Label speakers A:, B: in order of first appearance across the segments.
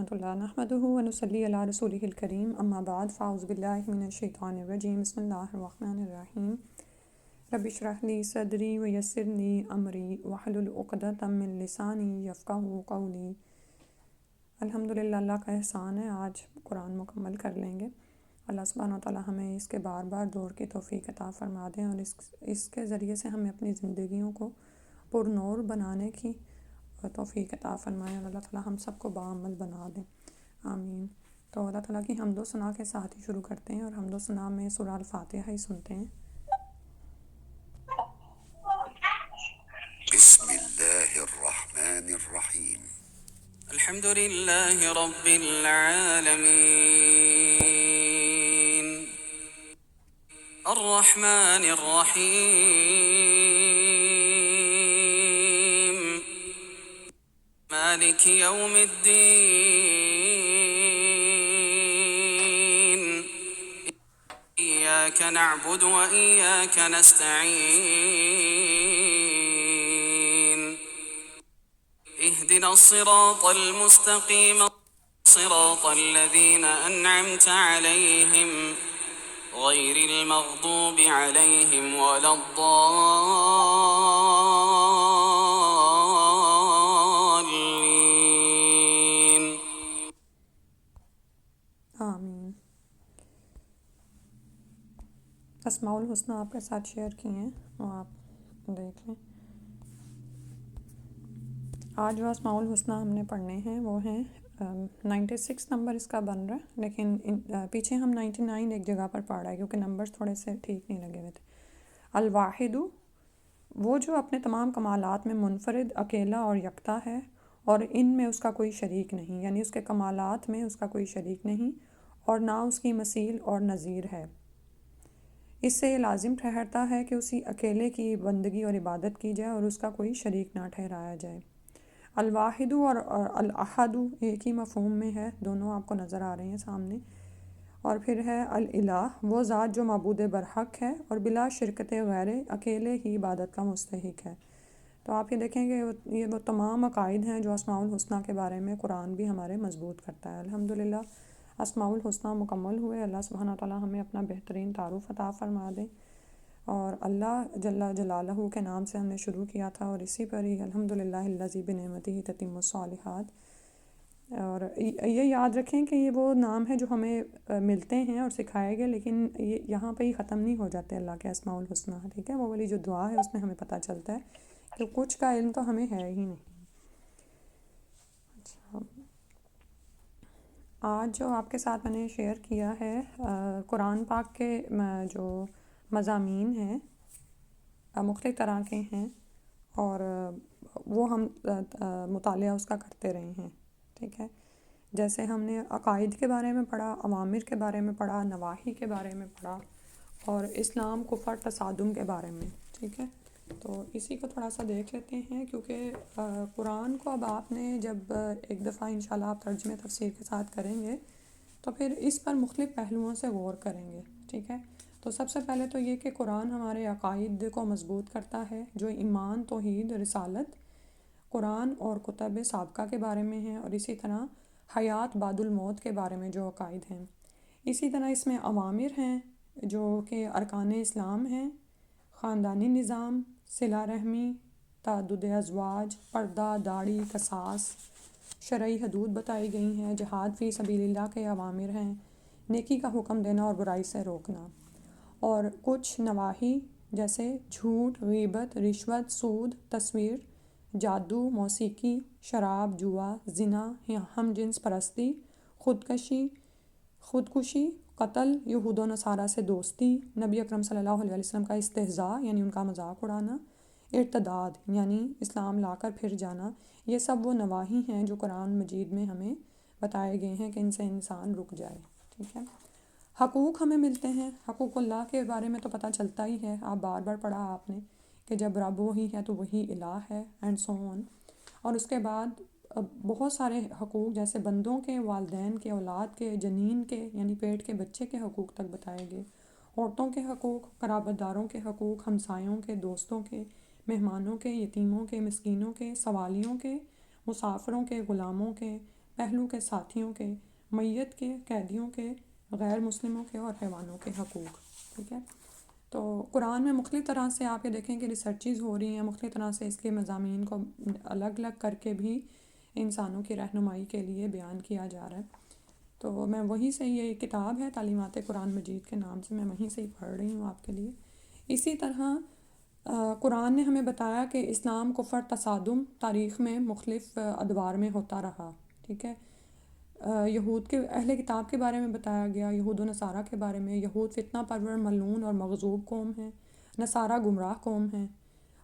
A: ورحمۃ اللہ نحمدہ ونصلی علی رسولہ الکریم اما بعد فاعوذ باللہ من الشیطان الرجیم بسم اللہ الرحمن الرحیم رب اشرح لی صدری ویسر لی امری واحلل عقدۃ من لسانی یفقہوا قولی۔ الحمدللہ اللہ کا احسان ہے، آج قرآن مکمل کر لیں گے۔ اللہ سبحانہ وتعالی ہمیں اس کے بار بار دور کی توفیق عطا فرما دیں اور اس کے ذریعے سے ہمیں اپنی زندگیوں کو پر نور بنانے کی توفیق عطا فرمائے اور اللہ تعالیٰ ہم سب کو باعمل بنا دیں، آمین۔ تو اللہ تعالیٰ کی حمد و ثنا کے ساتھ ہی شروع کرتے ہیں اور حمد و ثنا میں سورہ الفاتحہ ہی سنتے ہیں۔
B: بسم اللہ الرحمن الرحیم
C: الحمد لله رب العالمين الرحمن الرحيم مالك يوم الدين إياك نعبد وإياك نستعين اهدنا الصراط المستقيم صراط الذين أنعمت عليهم غير المغضوب عليهم ولا الضالين
A: آمین۔ اسماء الحسنہ آپ کے ساتھ شیئر کی ہیں، وہ آپ دیکھ لیں۔ آج جو اسماء الحسنہ ہم نے پڑھنے ہیں وہ ہیں 96 نمبر اس کا بن رہا ہے، لیکن پیچھے ہم 99 ایک جگہ پر پڑھ رہا ہے کیونکہ نمبرز تھوڑے سے ٹھیک نہیں لگے ہوئے تھے۔ الواحد، وہ جو اپنے تمام کمالات میں منفرد، اکیلا اور یکتا ہے اور ان میں اس کا کوئی شریک نہیں، یعنی اس کے کمالات میں اس کا کوئی شریک نہیں اور نہ اس کی مثیل اور نظیر ہے۔ اس سے یہ لازم ٹھہرتا ہے کہ اسی اکیلے کی بندگی اور عبادت کی جائے اور اس کا کوئی شریک نہ ٹھہرایا جائے۔ الواحد اور الاحد ایک ہی مفہوم میں ہے، دونوں آپ کو نظر آ رہے ہیں سامنے۔ اور پھر ہے الالہ، وہ ذات جو معبود برحق ہے اور بلا شرکت غیر اکیلے ہی عبادت کا مستحق ہے۔ تو آپ یہ دیکھیں کہ یہ وہ تمام عقائد ہیں جو اسماء الحسنہ کے بارے میں قرآن بھی ہمارے مضبوط کرتا ہے۔ الحمدللہ اسماء الحسنہ مکمل ہوئے، اللہ سبحانہ تعالیٰ ہمیں اپنا بہترین تعارف عطا فرما دے۔ اور اللہ جل جلالہ کے نام سے ہم نے شروع کیا تھا اور اسی پر ہی الحمدللہ الذی بنعمتہ تتم الصالحات۔ اور یہ یاد رکھیں کہ یہ وہ نام ہے جو ہمیں ملتے ہیں اور سکھائے گئے، لیکن یہ یہاں پہ ہی ختم نہیں ہو جاتے اللہ کے اسماء الحسنہ، ٹھیک ہے؟ وہ والی جو دعا ہے اس میں ہمیں پتہ چلتا ہے کہ کچھ کا علم تو ہمیں ہے ہی نہیں۔ اچھا، آج جو آپ کے ساتھ میں نے شیئر کیا ہے قرآن پاک کے جو مضامین ہیں مختلف طرح کے ہیں اور وہ ہم مطالعہ اس کا کرتے رہے ہیں، ٹھیک ہے؟ جیسے ہم نے عقائد کے بارے میں پڑھا، اوامر کے بارے میں پڑھا، نواہی کے بارے میں پڑھا اور اسلام کفر تصادم کے بارے میں، ٹھیک ہے؟ تو اسی کو تھوڑا سا دیکھ لیتے ہیں کیونکہ قرآن کو اب آپ نے جب ایک دفعہ انشاءاللہ آپ ترجمہ تفسیر کے ساتھ کریں گے تو پھر اس پر مختلف پہلوؤں سے غور کریں گے، ٹھیک ہے؟ تو سب سے پہلے تو یہ کہ قرآن ہمارے عقائد کو مضبوط کرتا ہے، جو ایمان، توحید، رسالت، قرآن اور کتب سابقہ کے بارے میں ہیں، اور اسی طرح حیات بعد الموت کے بارے میں جو عقائد ہیں۔ اسی طرح اس میں اوامر ہیں جو کہ ارکان اسلام ہیں، خاندانی نظام، صلہ رحمی، تعدد ازواج، پردہ، داڑھی، قصاص، شرعی حدود بتائی گئی ہیں، جہاد فی سبیل اللہ کے اوامر ہیں، نیکی کا حکم دینا اور برائی سے روکنا، اور کچھ نواہی جیسے جھوٹ، غیبت، رشوت، سود، تصویر، جادو، موسیقی، شراب، جوا، زنا، ہم جنس پرستی، خودکشی، قتل، یہود و نصارہ سے دوستی، نبی اکرم صلی اللہ علیہ وسلم کا استہزاء یعنی ان کا مذاق اڑانا، ارتداد یعنی اسلام لا کر پھر جانا، یہ سب وہ نواہی ہیں جو قرآن مجید میں ہمیں بتائے گئے ہیں کہ ان سے انسان رک جائے، ٹھیک ہے؟ حقوق ہمیں ملتے ہیں، حقوق اللہ کے بارے میں تو پتہ چلتا ہی ہے، آپ بار بار پڑھا آپ نے کہ جب رب وہی ہے تو وہی الہ ہے اینڈ سو آن۔ اور اس کے بعد بہت سارے حقوق جیسے بندوں کے، والدین کے، اولاد کے، جنین کے یعنی پیٹ کے بچے کے حقوق تک بتائے گئے، عورتوں کے حقوق، قرابت داروں کے حقوق، ہمسایوں کے، دوستوں کے، مہمانوں کے، یتیموں کے، مسکینوں کے، سوالیوں کے، مسافروں کے، غلاموں کے، پہلو کے ساتھیوں کے، میت کے، قیدیوں کے، غیر مسلموں کے اور حیوانوں کے حقوق. ٹھیک ہے. تو قرآن میں مختلف طرح سے آپ یہ دیکھیں کہ ریسرچز ہو رہی ہیں، مختلف طرح سے اس کے مضامین کو الگ الگ کر کے بھی انسانوں کی رہنمائی کے لیے بیان کیا جا رہا ہے. تو میں وہیں سے، یہ کتاب ہے تعلیمات قرآن مجید کے نام سے، میں وہیں سے ہی پڑھ رہی ہوں آپ کے لیے. اسی طرح قرآن نے ہمیں بتایا کہ اسلام کفر تصادم تاریخ میں مختلف ادوار میں ہوتا رہا. ٹھیک ہے. یہود کے اہل کتاب کے بارے میں بتایا گیا، یہود و نصارہ کے بارے میں. یہود فتنہ پرور، ملعون اور مغضوب قوم ہیں، نصارہ گمراہ قوم ہیں.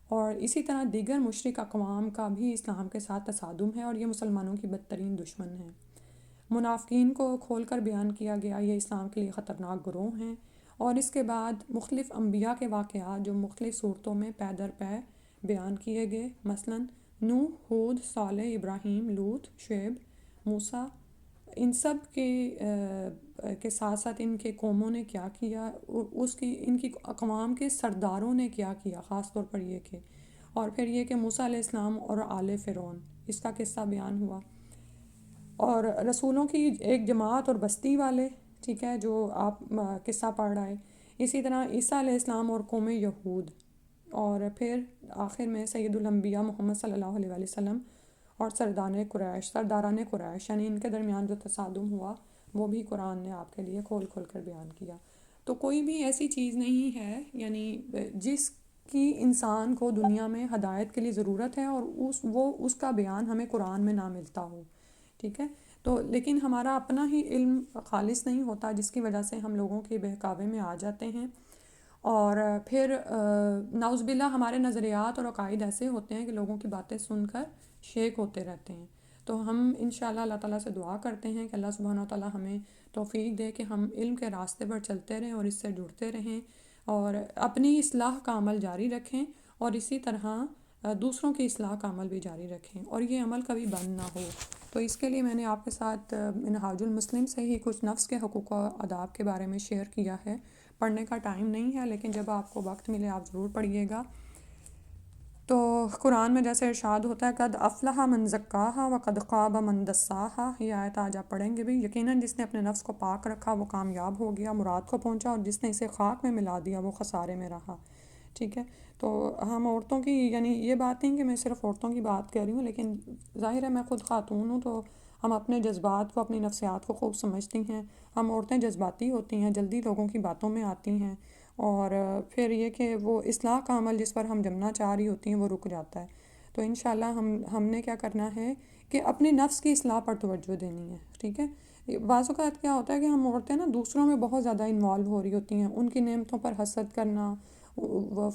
A: اور اسی طرح دیگر مشرک اقوام کا بھی اسلام کے ساتھ تصادم ہے اور یہ مسلمانوں کی بدترین دشمن ہیں. منافقین کو کھول کر بیان کیا گیا، یہ اسلام کے لیے خطرناک گروہ ہیں. اور اس کے بعد مختلف انبیاء کے واقعات جو مختلف صورتوں میں پے در پے بیان کیے گئے، مثلا نوح، ہود، صالح، ابراہیم، لوط، شعیب، موسیٰ، ان سب کے ساتھ ساتھ ان کے قوموں نے کیا کیا، ان کی اقوام کے سرداروں نے کیا کیا، خاص طور پر یہ کہ، اور پھر یہ کہ موسیٰ علیہ السلام اور آل فرعون، اس کا قصہ بیان ہوا. اور رسولوں کی ایک جماعت اور بستی والے، ٹھیک ہے، جو آپ قصہ پڑھ رہا ہے. اسی طرح عیسیٰ علیہ السلام اور قوم یہود، اور پھر آخر میں سید الانبیاء محمد صلی اللہ علیہ وسلم اور سرداران قریش، یعنی ان کے درمیان جو تصادم ہوا وہ بھی قرآن نے آپ کے لیے کھول کھول کر بیان کیا. تو کوئی بھی ایسی چیز نہیں ہے یعنی جس کی انسان کو دنیا میں ہدایت کے لیے ضرورت ہے اور اس کا بیان ہمیں قرآن میں نہ ملتا ہو. ٹھیک ہے. تو لیکن ہمارا اپنا ہی علم خالص نہیں ہوتا، جس کی وجہ سے ہم لوگوں کے بہکاوے میں آ جاتے ہیں، اور پھر نعوذ باللہ ہمارے نظریات اور عقائد ایسے ہوتے ہیں کہ لوگوں کی باتیں سن کر شیک ہوتے رہتے ہیں. تو ہم انشاءاللہ اللہ تعالیٰ سے دعا کرتے ہیں کہ اللہ سبحانہ وتعالیٰ ہمیں توفیق دے کہ ہم علم کے راستے پر چلتے رہیں اور اس سے جڑتے رہیں اور اپنی اصلاح کا عمل جاری رکھیں، اور اسی طرح دوسروں کی اصلاح کا عمل بھی جاری رکھیں اور یہ عمل کبھی بند نہ ہو. تو اس کے لیے میں نے آپ کے ساتھ منہاج المسلم سے ہی کچھ نفس کے حقوق و آداب کے بارے میں شیئر کیا ہے. پڑھنے کا ٹائم نہیں ہے، لیکن جب آپ کو وقت ملے آپ ضرور پڑھیے گا. تو قرآن میں جیسے ارشاد ہوتا ہے قد افلح من زکاہا وقد خاب من دساہا، یہ آیت آج آپ پڑھیں گے بھی. یقیناً جس نے اپنے نفس کو پاک رکھا وہ کامیاب ہو گیا، مراد کو پہنچا، اور جس نے اسے خاک میں ملا دیا وہ خسارے میں رہا. ٹھیک ہے. تو ہم عورتوں کی، یعنی یہ بات نہیں کہ میں صرف عورتوں کی بات کر رہی ہوں، لیکن ظاہر ہے میں خود خاتون ہوں تو ہم اپنے جذبات کو، اپنی نفسیات کو خوب سمجھتی ہیں. ہم عورتیں جذباتی ہوتی ہیں، جلدی لوگوں کی باتوں میں آتی ہیں، اور پھر یہ کہ وہ اصلاح کا عمل جس پر ہم جمنا چاہ رہی ہوتی ہیں وہ رک جاتا ہے. تو انشاءاللہ ہم نے کیا کرنا ہے کہ اپنے نفس کی اصلاح پر توجہ دینی ہے. ٹھیک ہے. بعض اوقات کیا ہوتا ہے کہ ہم عورتیں نا دوسروں میں بہت زیادہ انوالو ہو رہی ہوتی ہیں، ان کی نعمتوں پر حسد کرنا،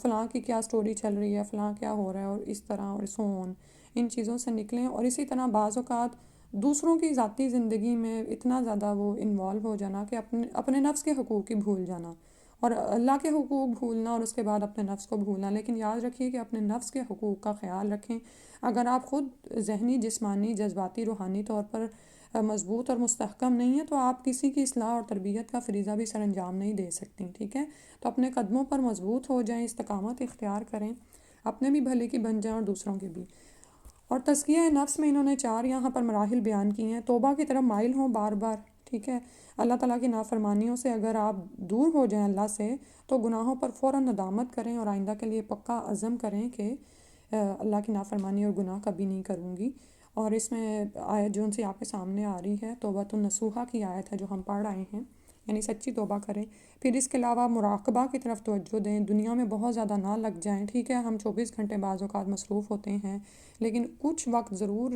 A: فلاں کی کیا سٹوری چل رہی ہے، فلاں کیا ہو رہا ہے، اور اس طرح اور سون ان چیزوں سے نکلیں. اور اسی طرح بعض اوقات دوسروں کی ذاتی زندگی میں اتنا زیادہ وہ انوالو ہو جانا کہ اپنے نفس کے حقوق ہی بھول جانا، اور اللہ کے حقوق بھولنا، اور اس کے بعد اپنے نفس کو بھولنا. لیکن یاد رکھیے کہ اپنے نفس کے حقوق کا خیال رکھیں. اگر آپ خود ذہنی، جسمانی، جذباتی، روحانی طور پر مضبوط اور مستحکم نہیں ہیں تو آپ کسی کی اصلاح اور تربیت کا فریضہ بھی سر انجام نہیں دے سکتی. ٹھیک ہے. تو اپنے قدموں پر مضبوط ہو جائیں، استقامت اختیار کریں، اپنے بھی بھلے کی بن جائیں اور دوسروں کے بھی. اور تزکیہ نفس میں انہوں نے 4 یہاں پر مراحل بیان کی ہیں. توبہ کی طرف مائل ہوں بار بار. ٹھیک ہے. اللہ تعالیٰ کی نافرمانیوں سے اگر آپ دور ہو جائیں اللہ سے تو گناہوں پر فوراً ندامت کریں اور آئندہ کے لیے پکا عزم کریں کہ اللہ کی نافرمانی اور گناہ کبھی نہیں کروں گی. اور اس میں آیت جو ان سے آپ کے سامنے آ رہی ہے توبۃ النصوحہ کی آیت ہے جو ہم پڑھ رہے ہیں، یعنی سچی توبہ کریں. پھر اس کے علاوہ مراقبہ کی طرف توجہ دیں، دنیا میں بہت زیادہ نہ لگ جائیں. ٹھیک ہے. ہم 24 گھنٹے بعض اوقات مصروف ہوتے ہیں، لیکن کچھ وقت ضرور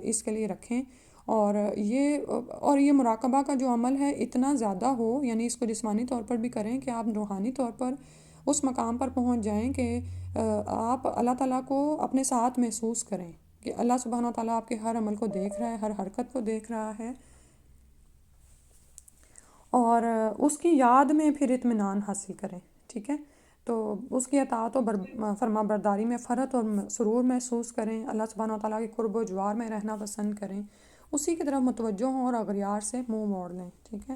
A: اس کے لیے رکھیں. اور یہ مراقبہ کا جو عمل ہے اتنا زیادہ ہو، یعنی اس کو جسمانی طور پر بھی کریں کہ آپ روحانی طور پر اس مقام پر پہنچ جائیں کہ آپ اللہ تعالیٰ کو اپنے ساتھ محسوس کریں کہ اللہ سبحانہ وتعالیٰ آپ کے ہر عمل کو دیکھ رہا ہے، ہر حرکت کو دیکھ رہا ہے، اور اس کی یاد میں پھر اطمینان حاصل کریں. ٹھیک ہے. تو اس کی اطاعت و فرما برداری میں فرحت اور سرور محسوس کریں، اللہ سبحانہ وتعالیٰ کے قرب و جوار میں رہنا پسند کریں، اسی کی طرف متوجہ ہوں اور اغیار سے منہ موڑ لیں. ٹھیک ہے.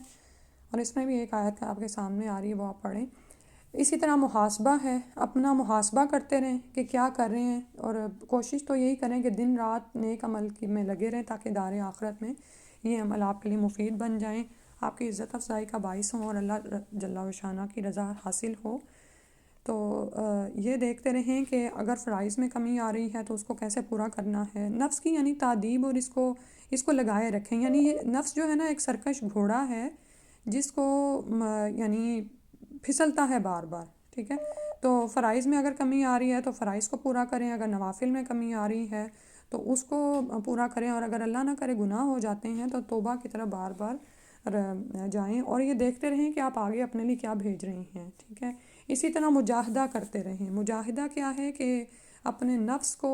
A: اور اس میں بھی ایک آیت آپ کے سامنے آ رہی ہے، وہ آپ پڑھیں. اسی طرح محاسبہ ہے، اپنا محاسبہ کرتے رہیں کہ کیا کر رہے ہیں، اور کوشش تو یہی کریں کہ دن رات نیک عمل میں لگے رہیں تاکہ دار آخرت میں یہ عمل آپ کے لیے مفید بن جائیں، آپ کی عزت افزائی کا باعث ہوں اور اللہ جل و شانہ کی رضا حاصل ہو۔ تو یہ دیکھتے رہیں کہ اگر فرائض میں کمی آ رہی ہے تو اس کو کیسے پورا کرنا ہے، نفس کی یعنی تعدیب، اور اس کو لگائے رکھیں۔ یعنی یہ نفس جو ہے نا ایک سرکش گھوڑا ہے جس کو یعنی پھسلتا ہے بار بار، ٹھیک ہے۔ تو فرائض میں اگر کمی آ رہی ہے تو فرائض کو پورا کریں، اگر نوافل میں کمی آ رہی ہے تو اس کو پورا کریں، اور اگر اللہ نہ کرے گناہ ہو جاتے ہیں تو توبہ کی طرف بار بار جائیں، اور یہ دیکھتے رہیں کہ آپ آگے اپنے لیے کیا بھیج رہی ہیں، ٹھیک ہے۔ اسی طرح مجاہدہ کرتے رہیں۔ مجاہدہ کیا ہے کہ اپنے نفس کو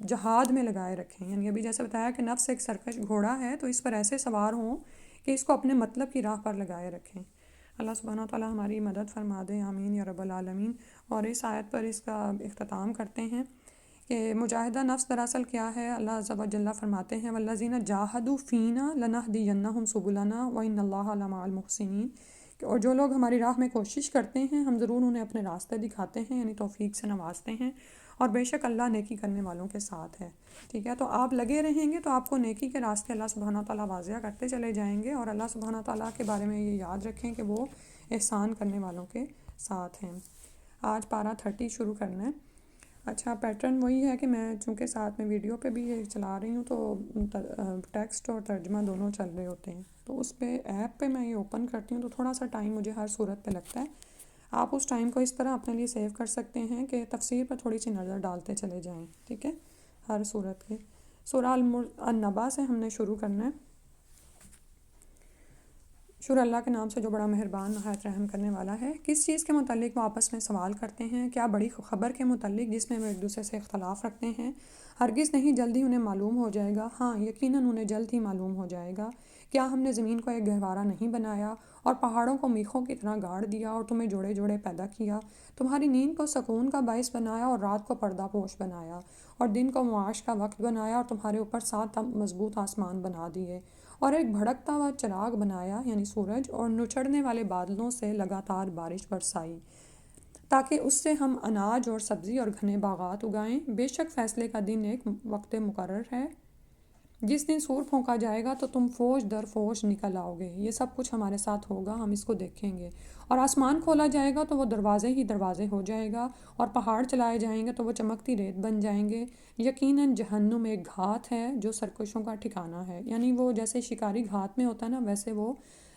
A: جہاد میں لگائے رکھیں، یعنی ابھی جیسے بتایا کہ نفس ایک سرکش گھوڑا ہے تو اس پر ایسے سوار ہوں کہ اس کو اپنے مطلب کی راہ پر لگائے رکھیں۔ اللہ سبحانہ و تعالیٰ ہماری مدد فرما دے، آمین یا رب العالمین۔ اور اس آیت پر اس کا اختتام کرتے ہیں کہ مجاہدہ نفس دراصل کیا ہے۔ اللہ عز و جل فرماتے ہیں وَالَّذِينَ جَاهَدُوا فِينَا لَنَهْدِيَنَّهُمْ سُبُلَنَا وَإِنَّ اللَّهَ لَمَعَ الْمُحْسِنِينَ، اور جو لوگ ہماری راہ میں کوشش کرتے ہیں ہم ضرور انہیں اپنے راستے دکھاتے ہیں، یعنی توفیق سے نوازتے ہیں، اور بے شک اللہ نیکی کرنے والوں کے ساتھ ہے، ٹھیک ہے۔ تو آپ لگے رہیں گے تو آپ کو نیکی کے راستے اللہ سبحانہ تعالیٰ واضح کرتے چلے جائیں گے، اور اللہ سبحانہ تعالیٰ کے بارے میں یہ یاد رکھیں کہ وہ احسان کرنے والوں کے ساتھ ہیں۔ آج پارہ 30 شروع کرنا ہے۔ اچھا، پیٹرن وہی ہے کہ میں چونکہ ساتھ میں ویڈیو پہ بھی یہ چلا رہی ہوں تو ٹیکسٹ اور ترجمہ دونوں چل رہے ہوتے ہیں، تو اس پہ ایپ پہ میں یہ اوپن کرتی ہوں تو تھوڑا سا ٹائم مجھے ہر صورت پہ لگتا ہے۔ آپ اس ٹائم کو اس طرح اپنے لیے سیو کر سکتے ہیں کہ تفسیر پر تھوڑی سی نظر ڈالتے چلے جائیں، ٹھیک ہے، ہر صورت کے۔ سورہ النبا سے ہم نے شروع کرنا ہے۔ شروع اللہ کے نام سے جو بڑا مہربان نہایت رحم کرنے والا ہے۔ کس چیز کے متعلق وہ آپس میں سوال کرتے ہیں؟ کیا بڑی خبر کے متعلق جس میں وہ ایک دوسرے سے اختلاف رکھتے ہیں؟ ہرگز نہیں، جلد ہی انہیں معلوم ہو جائے گا، ہاں یقیناً انہیں جلد ہی معلوم ہو جائے گا۔ کیا ہم نے زمین کو ایک گہوارہ نہیں بنایا اور پہاڑوں کو میخوں کی طرح گاڑ دیا اور تمہیں جوڑے جوڑے پیدا کیا، تمہاری نیند کو سکون کا باعث بنایا اور رات کو پردہ پوش بنایا، اور دن کو معاش کا وقت بنایا اور تمہارے اوپر 7 مضبوط آسمان بنا دیے، اور ایک بھڑکتا ہوا چراغ بنایا یعنی سورج، اور نچڑنے والے بادلوں سے لگاتار بارش برسائی تاکہ اس سے ہم اناج اور سبزی اور گھنے باغات اگائیں۔ بے شک فیصلے کا دن ایک وقت مقرر ہے، جس دن سور پھونکا جائے گا تو تم فوج در فوج نکل آؤ گے، یہ سب کچھ ہمارے ساتھ ہوگا، ہم اس کو دیکھیں گے۔ اور آسمان کھولا جائے گا تو وہ دروازے ہی دروازے ہو جائے گا، اور پہاڑ چلائے جائیں گے تو وہ چمکتی ریت بن جائیں گے۔ یقیناً جہنم ایک گھات ہے جو سرکشوں کا ٹھکانہ ہے، یعنی وہ جیسے شکاری گھات میں ہوتا ہے نا، ویسے وہ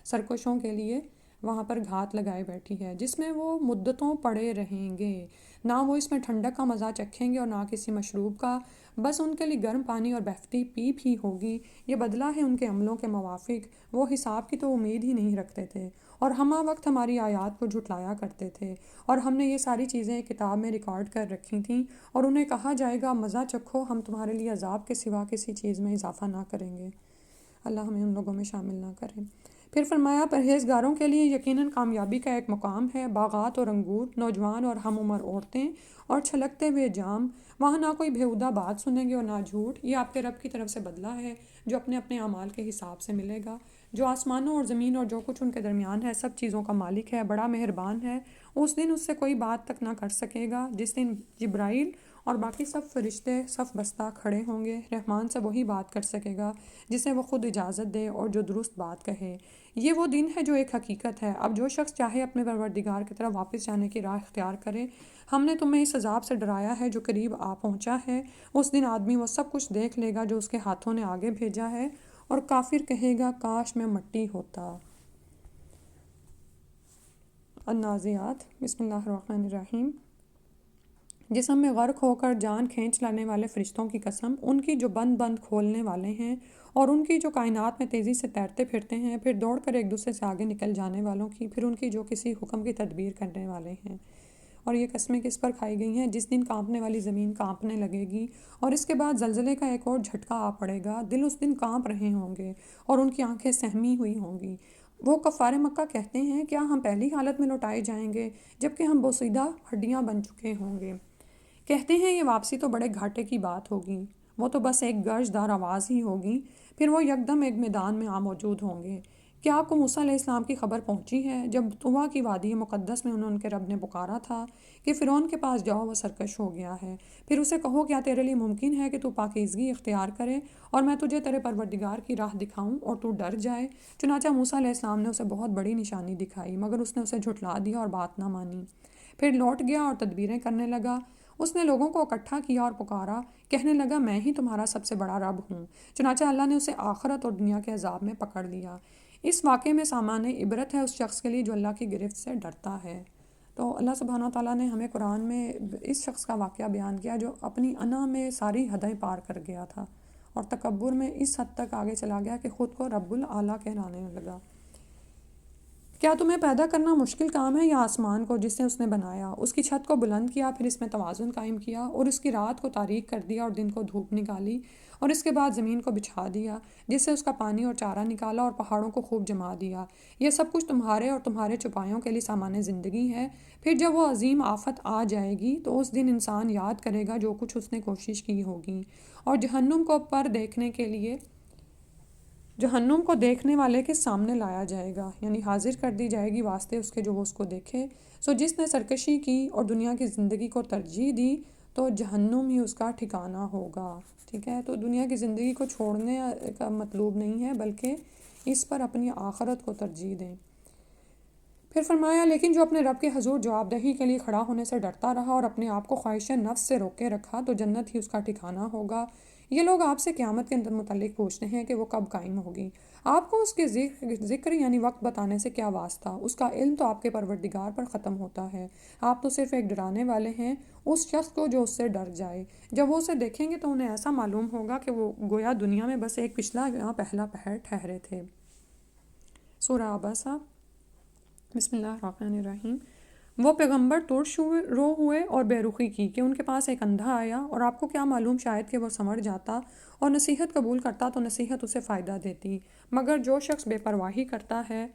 A: سرکشوں کے لیے وہاں پر گھات لگائے بیٹھی ہے، جس میں وہ مدتوں پڑے رہیں گے، نہ وہ اس میں ٹھنڈک کا مزہ چکھیں گے اور نہ کسی مشروب کا، بس ان کے لیے گرم پانی اور بہتی پیپ ہی ہوگی۔ یہ بدلہ ہے ان کے عملوں کے موافق، وہ حساب کی تو امید ہی نہیں رکھتے تھے، اور ہمہ وقت ہماری آیات کو جھٹلایا کرتے تھے، اور ہم نے یہ ساری چیزیں ایک کتاب میں ریکارڈ کر رکھی تھیں، اور انہیں کہا جائے گا مزہ چکھو، ہم تمہارے لیے عذاب کے سوا کسی چیز میں اضافہ نہ کریں گے۔ اللہ ہمیں ان لوگوں میں شامل نہ کرے۔ پھر فرمایا پرہیزگاروں کے لیے یقیناً کامیابی کا ایک مقام ہے، باغات اور انگور، نوجوان اور ہم عمر عورتیں اور چھلکتے ہوئے جام، وہاں نہ کوئی بےہودہ بات سنیں گے اور نہ جھوٹ، یہ آپ کے رب کی طرف سے بدلہ ہے جو اپنے اپنے اعمال کے حساب سے ملے گا۔ جو آسمانوں اور زمین اور جو کچھ ان کے درمیان ہے سب چیزوں کا مالک ہے، بڑا مہربان ہے، اس دن اس سے کوئی بات تک نہ کر سکے گا، جس دن جبرائیل اور باقی سب فرشتے صف بستہ کھڑے ہوں گے، رحمان سے وہی بات کر سکے گا جسے وہ خود اجازت دے اور جو درست بات کہے۔ یہ وہ دن ہے جو ایک حقیقت ہے، اب جو شخص چاہے اپنے پروردگار کی طرف واپس جانے کی راہ اختیار کرے۔ ہم نے تمہیں اس عذاب سے ڈرایا ہے جو قریب آ پہنچا ہے، اس دن آدمی وہ سب کچھ دیکھ لے گا جو اس کے ہاتھوں نے آگے بھیجا ہے، اور کافر کہے گا کاش میں مٹی ہوتا۔ النازعات، بسم اللہ الرحمن الرحیم۔ جسم میں غرق ہو کر جان کھینچ لانے والے فرشتوں کی قسم، ان کی جو بند بند کھولنے والے ہیں، اور ان کی جو کائنات میں تیزی سے تیرتے پھرتے ہیں، پھر دوڑ کر ایک دوسرے سے آگے نکل جانے والوں کی، پھر ان کی جو کسی حکم کی تدبیر کرنے والے ہیں۔ اور یہ قسمیں کس پر کھائی گئی ہیں؟ جس دن کانپنے والی زمین کانپنے لگے گی، اور اس کے بعد زلزلے کا ایک اور جھٹکا آ پڑے گا، دل اس دن کانپ رہے ہوں گے اور ان کی آنکھیں سہمی ہوئی ہوں گی۔ وہ کفار مکہ کہتے ہیں کیا ہم پہلی حالت میں لوٹائے جائیں گے جبکہ ہم بوسیدہ ہڈیاں بن چکے ہوں گے؟ کہتے ہیں یہ واپسی تو بڑے گھاٹے کی بات ہوگی، وہ تو بس ایک گرج دار آواز ہی ہوگی، پھر وہ یکدم ایک میدان میں موجود ہوں گے۔ کیا آپ کو موسیٰ علیہ السلام کی خبر پہنچی ہے جب طویٰ کی وادی مقدس میں انہوں ان کے رب نے پکارا تھا کہ فرعون کے پاس جاؤ، وہ سرکش ہو گیا ہے، پھر اسے کہو کیا تیرے لیے ممکن ہے کہ تو پاکیزگی اختیار کرے اور میں تجھے تیرے پروردگار کی راہ دکھاؤں اور تو ڈر جائے؟ چنانچہ موسیٰ علیہ السلام نے اسے بہت بڑی نشانی دکھائی، مگر اس نے اسے جھٹلا دیا اور بات نہ مانی۔ پھر لوٹ گیا اور تدبیریں کرنے لگا۔ اس نے لوگوں کو اکٹھا کیا اور پکارا، کہنے لگا میں ہی تمہارا سب سے بڑا رب ہوں۔ چنانچہ اللہ نے اسے آخرت اور دنیا کے عذاب میں پکڑ لیا۔ اس واقعے میں سامان عبرت ہے اس شخص کے لیے جو اللہ کی گرفت سے ڈرتا ہے۔ تو اللہ سبحانہ تعالیٰ نے ہمیں قرآن میں اس شخص کا واقعہ بیان کیا جو اپنی انا میں ساری حدیں پار کر گیا تھا اور تکبر میں اس حد تک آگے چلا گیا کہ خود کو رب الاعلیٰ کہلانے لگا۔ کیا تمہیں پیدا کرنا مشکل کام ہے یا آسمان کو جس نے اس نے بنایا، اس کی چھت کو بلند کیا، پھر اس میں توازن قائم کیا اور اس کی رات کو تاریک کر دیا اور دن کو دھوپ نکالی، اور اس کے بعد زمین کو بچھا دیا جس سے اس کا پانی اور چارہ نکالا اور پہاڑوں کو خوب جما دیا۔ یہ سب کچھ تمہارے اور تمہارے چوپایوں کے لیے سامان زندگی ہے۔ پھر جب وہ عظیم آفت آ جائے گی تو اس دن انسان یاد کرے گا جو کچھ اس نے کوشش کی ہوگی، اور جہنم کو دیکھنے والے کے سامنے لایا جائے گا، یعنی حاضر کر دی جائے گی واسطے اس کے جو وہ اس کو دیکھے۔ سو جس نے سرکشی کی اور دنیا کی زندگی کو ترجیح دی تو جہنم ہی اس کا ٹھکانہ ہوگا۔ ٹھیک ہے، تو دنیا کی زندگی کو چھوڑنے کا مطلوب نہیں ہے بلکہ اس پر اپنی آخرت کو ترجیح دیں۔ پھر فرمایا لیکن جو اپنے رب کے حضور جواب دہی کے لیے کھڑا ہونے سے ڈرتا رہا اور اپنے آپ کو خواہش نفس سے روکے رکھا تو جنت ہی اس کا ٹھکانہ ہوگا۔ یہ لوگ آپ سے قیامت کے متعلق پوچھتے ہیں کہ وہ کب قائم ہوگی۔ آپ کو اس کے ذکر یعنی وقت بتانے سے کیا واسطہ؟ اس کا علم تو آپ کے پروردگار پر ختم ہوتا ہے۔ آپ تو صرف ایک ڈرانے والے ہیں اس شخص کو جو اس سے ڈر جائے۔ جب وہ اسے دیکھیں گے تو انہیں ایسا معلوم ہوگا کہ وہ گویا دنیا میں بس ایک پچھلا یا پہلا پہر ٹھہرے تھے۔ سورہ عبسہ، بسم اللہ الرحمن الرحیم۔ وہ پیغمبر ترش رو ہوئے اور بے رخی کی کہ ان کے پاس ایک اندھا آیا، اور آپ کو کیا معلوم شاید کہ وہ سمجھ جاتا اور نصیحت قبول کرتا تو نصیحت اسے فائدہ دیتی، مگر جو شخص بے پرواہی کرتا ہے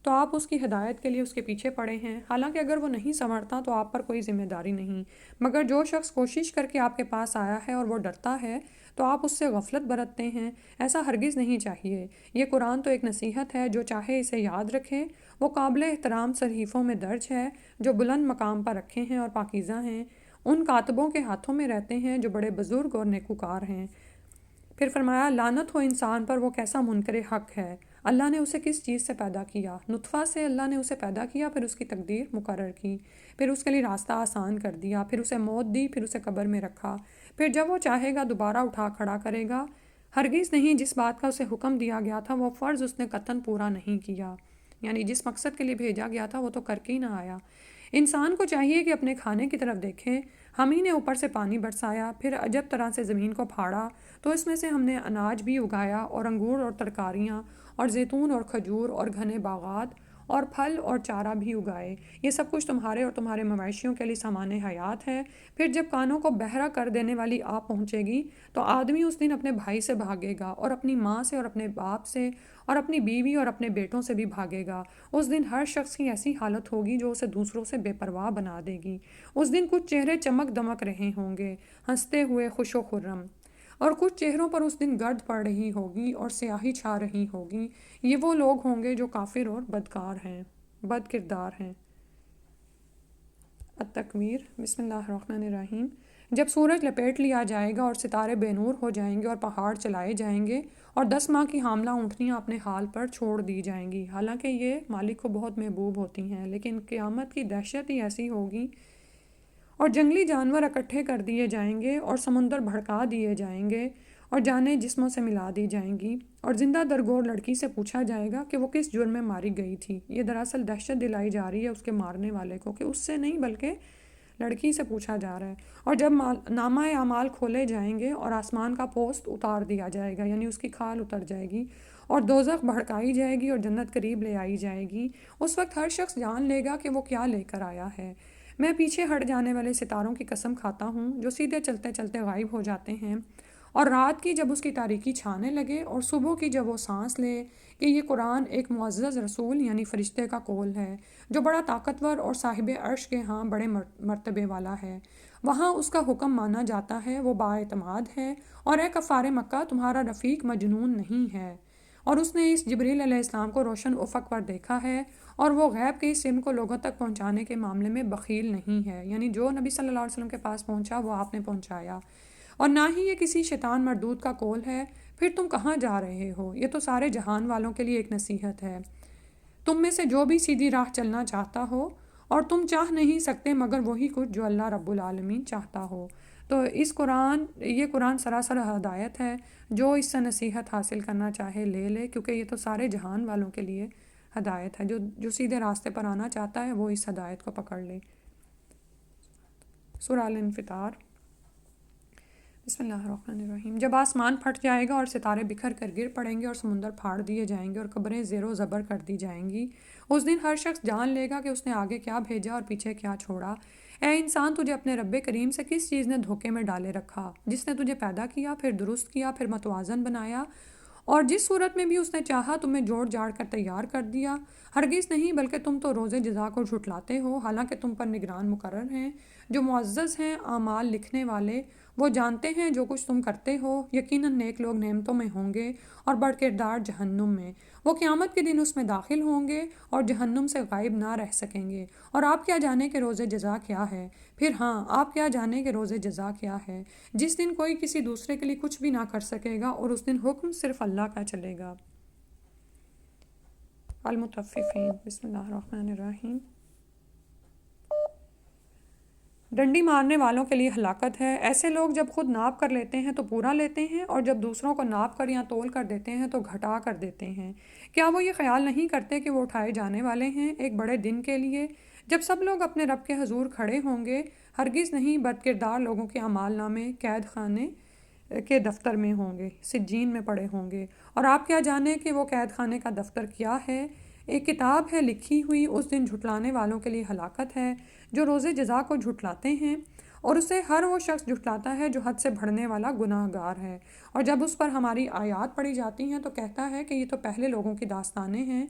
A: تو آپ اس کی ہدایت کے لیے اس کے پیچھے پڑے ہیں، حالانکہ اگر وہ نہیں سنورتا تو آپ پر کوئی ذمہ داری نہیں، مگر جو شخص کوشش کر کے آپ کے پاس آیا ہے اور وہ ڈرتا ہے تو آپ اس سے غفلت برتتے ہیں۔ ایسا ہرگز نہیں چاہیے۔ یہ قرآن تو ایک نصیحت ہے، جو چاہے اسے یاد رکھے۔ وہ قابل احترام صحیفوں میں درج ہے جو بلند مقام پر رکھے ہیں اور پاکیزہ ہیں، ان کاتبوں کے ہاتھوں میں رہتے ہیں جو بڑے بزرگ اور نیکوکار ہیں۔ پھر فرمایا لعنت ہو انسان پر، وہ کیسا منکر حق ہے۔ اللہ نے اسے کس چیز سے پیدا کیا؟ نطفہ سے اللہ نے اسے پیدا کیا، پھر اس کی تقدیر مقرر کی، پھر اس کے لیے راستہ آسان کر دیا، پھر اسے موت دی، پھر اسے قبر میں رکھا، پھر جب وہ چاہے گا دوبارہ اٹھا کھڑا کرے گا۔ ہرگز نہیں، جس بات کا اسے حکم دیا گیا تھا وہ فرض اس نے قطعاً پورا نہیں کیا، یعنی جس مقصد کے لیے بھیجا گیا تھا وہ تو کر کے ہی نہ آیا۔ انسان کو چاہیے کہ اپنے کھانے کی طرف دیکھے۔ ہم ہی نے اوپر سے پانی برسایا، پھر عجب طرح سے زمین کو پھاڑا تو اس میں سے ہم نے اناج بھی اگایا اور انگور اور ترکاریاں اور زیتون اور کھجور اور گھنے باغات اور پھل اور چارہ بھی اگائے۔ یہ سب کچھ تمہارے اور تمہارے مویشیوں کے لیے سامان حیات ہے۔ پھر جب کانوں کو بہرا کر دینے والی آ پہنچے گی تو آدمی اس دن اپنے بھائی سے بھاگے گا اور اپنی ماں سے اور اپنے باپ سے اور اپنی بیوی اور اپنے بیٹوں سے بھی بھاگے گا۔ اس دن ہر شخص کی ایسی حالت ہوگی جو اسے دوسروں سے بے پرواہ بنا دے گی۔ اس دن کچھ چہرے چمک دمک رہے ہوں گے ہنستے ہوئے خوش و خرم، اور کچھ چہروں پر اس دن گرد پڑ رہی ہوگی اور سیاہی چھا رہی ہوگی۔ یہ وہ لوگ ہوں گے جو کافر اور بدکار ہیں، بد کردار ہیں۔ التکویر، بسم اللہ الرحمن الرحیم۔ جب سورج لپیٹ لیا جائے گا اور ستارے بے نور ہو جائیں گے اور پہاڑ چلائے جائیں گے اور 10 ماہ کی حاملہ اونٹنیاں اپنے حال پر چھوڑ دی جائیں گی، حالانکہ یہ مالک کو بہت محبوب ہوتی ہیں، لیکن قیامت کی دہشت ہی ایسی ہوگی، اور جنگلی جانور اکٹھے کر دیے جائیں گے اور سمندر بھڑکا دیے جائیں گے اور جانیں جسموں سے ملا دی جائیں گی، اور زندہ درگور لڑکی سے پوچھا جائے گا کہ وہ کس جرم میں ماری گئی تھی۔ یہ دراصل دہشت دلائی جا رہی ہے اس کے مارنے والے کو کہ اس سے نہیں بلکہ لڑکی سے پوچھا جا رہا ہے۔ اور جب نامہ اعمال کھولے جائیں گے اور آسمان کا پوست اتار دیا جائے گا، یعنی اس کی کھال اتر جائے گی، اور دوزخ بھڑکائی جائے گی اور جنت قریب لے آئی جائے گی، اس وقت ہر شخص جان لے گا کہ وہ کیا لے کر آیا ہے۔ میں پیچھے ہٹ جانے والے ستاروں کی قسم کھاتا ہوں جو سیدھے چلتے چلتے غائب ہو جاتے ہیں، اور رات کی جب اس کی تاریکی چھانے لگے، اور صبح کی جب وہ سانس لے، کہ یہ قرآن ایک معزز رسول یعنی فرشتے کا قول ہے جو بڑا طاقتور اور صاحب عرش کے ہاں بڑے مرتبے والا ہے۔ وہاں اس کا حکم مانا جاتا ہے، وہ بااعتماد ہے، اور اے کفار مکہ تمہارا رفیق مجنون نہیں ہے۔ اور اس نے اس جبریل علیہ السلام کو روشن افق پر دیکھا ہے، اور وہ غیب کے اس علم کو لوگوں تک پہنچانے کے معاملے میں بخیل نہیں ہے، یعنی جو نبی صلی اللہ علیہ وسلم کے پاس پہنچا وہ آپ نے پہنچایا، اور نہ ہی یہ کسی شیطان مردود کا قول ہے۔ پھر تم کہاں جا رہے ہو؟ یہ تو سارے جہان والوں کے لیے ایک نصیحت ہے۔ تم میں سے جو بھی سیدھی راہ چلنا چاہتا ہو، اور تم چاہ نہیں سکتے مگر وہی کچھ جو اللہ رب العالمین چاہتا ہو۔ تو یہ قرآن سراسر ہدایت ہے، جو اس سے نصیحت حاصل کرنا چاہے لے لے، کیونکہ یہ تو سارے جہان والوں کے لیے ہدایت ہے۔ جو سیدھے راستے پر آنا چاہتا ہے وہ اس ہدایت کو پکڑ لے۔ سورہ الانفطار۔ بسم اللہ الرحمن الرحیم۔ جب آسمان پھٹ جائے گا اور ستارے بکھر کر گر پڑیں گے اور سمندر پھاڑ دیے جائیں گے اور قبریں زیر و زبر کر دی جائیں گی، اس دن ہر شخص جان لے گا کہ اس نے آگے کیا بھیجا اور پیچھے کیا چھوڑا۔ اے انسان، تجھے اپنے رب کریم سے کس چیز نے دھوکے میں ڈالے رکھا، جس نے تجھے پیدا کیا، پھر درست کیا، پھر متوازن بنایا، اور جس صورت میں بھی اس نے چاہا تمہیں جوڑ جاڑ کر تیار کر دیا۔ ہرگز نہیں، بلکہ تم تو روز جزا کو جھٹلاتے ہو، حالانکہ تم پر نگران مقرر ہیں جو معزز ہیں، اعمال لکھنے والے۔ وہ جانتے ہیں جو کچھ تم کرتے ہو۔ یقیناً نیک لوگ نعمتوں میں ہوں گے اور بدکردار جہنم میں۔ وہ قیامت کے دن اس میں داخل ہوں گے اور جہنم سے غائب نہ رہ سکیں گے۔ اور آپ کیا جانیں کہ روز جزا کیا ہے؟ پھر ہاں، آپ کیا جانیں کہ روز جزا کیا ہے، جس دن کوئی کسی دوسرے کے لیے کچھ بھی نہ کر سکے گا، اور اس دن حکم صرف اللہ کا چلے گا۔ المطففین۔ بسم اللہ الرحمن الرحیم۔ ڈنڈی مارنے والوں کے لیے ہلاکت ہے۔ ایسے لوگ جب خود ناپ کر لیتے ہیں تو پورا لیتے ہیں، اور جب دوسروں کو ناپ کر یا تول کر دیتے ہیں تو گھٹا کر دیتے ہیں۔ کیا وہ یہ خیال نہیں کرتے کہ وہ اٹھائے جانے والے ہیں ایک بڑے دن کے لیے، جب سب لوگ اپنے رب کے حضور کھڑے ہوں گے؟ ہرگز نہیں، بدکردار لوگوں کے اعمال نامے قید خانے کے دفتر میں ہوں گے، سجین میں پڑے ہوں گے۔ اور آپ کیا جانیں کہ وہ قید خانے کا دفتر کیا ہے؟ ایک کتاب ہے لکھی ہوئی۔ اس دن جھٹلانے والوں کے لیے ہلاکت ہے جو روز جزا کو جھٹلاتے ہیں، اور اسے ہر وہ شخص جھٹلاتا ہے جو حد سے بڑھنے والا گناہ گار ہے۔ اور جب اس پر ہماری آیات پڑھی جاتی ہیں تو کہتا ہے کہ یہ تو پہلے لوگوں کی داستانیں ہیں۔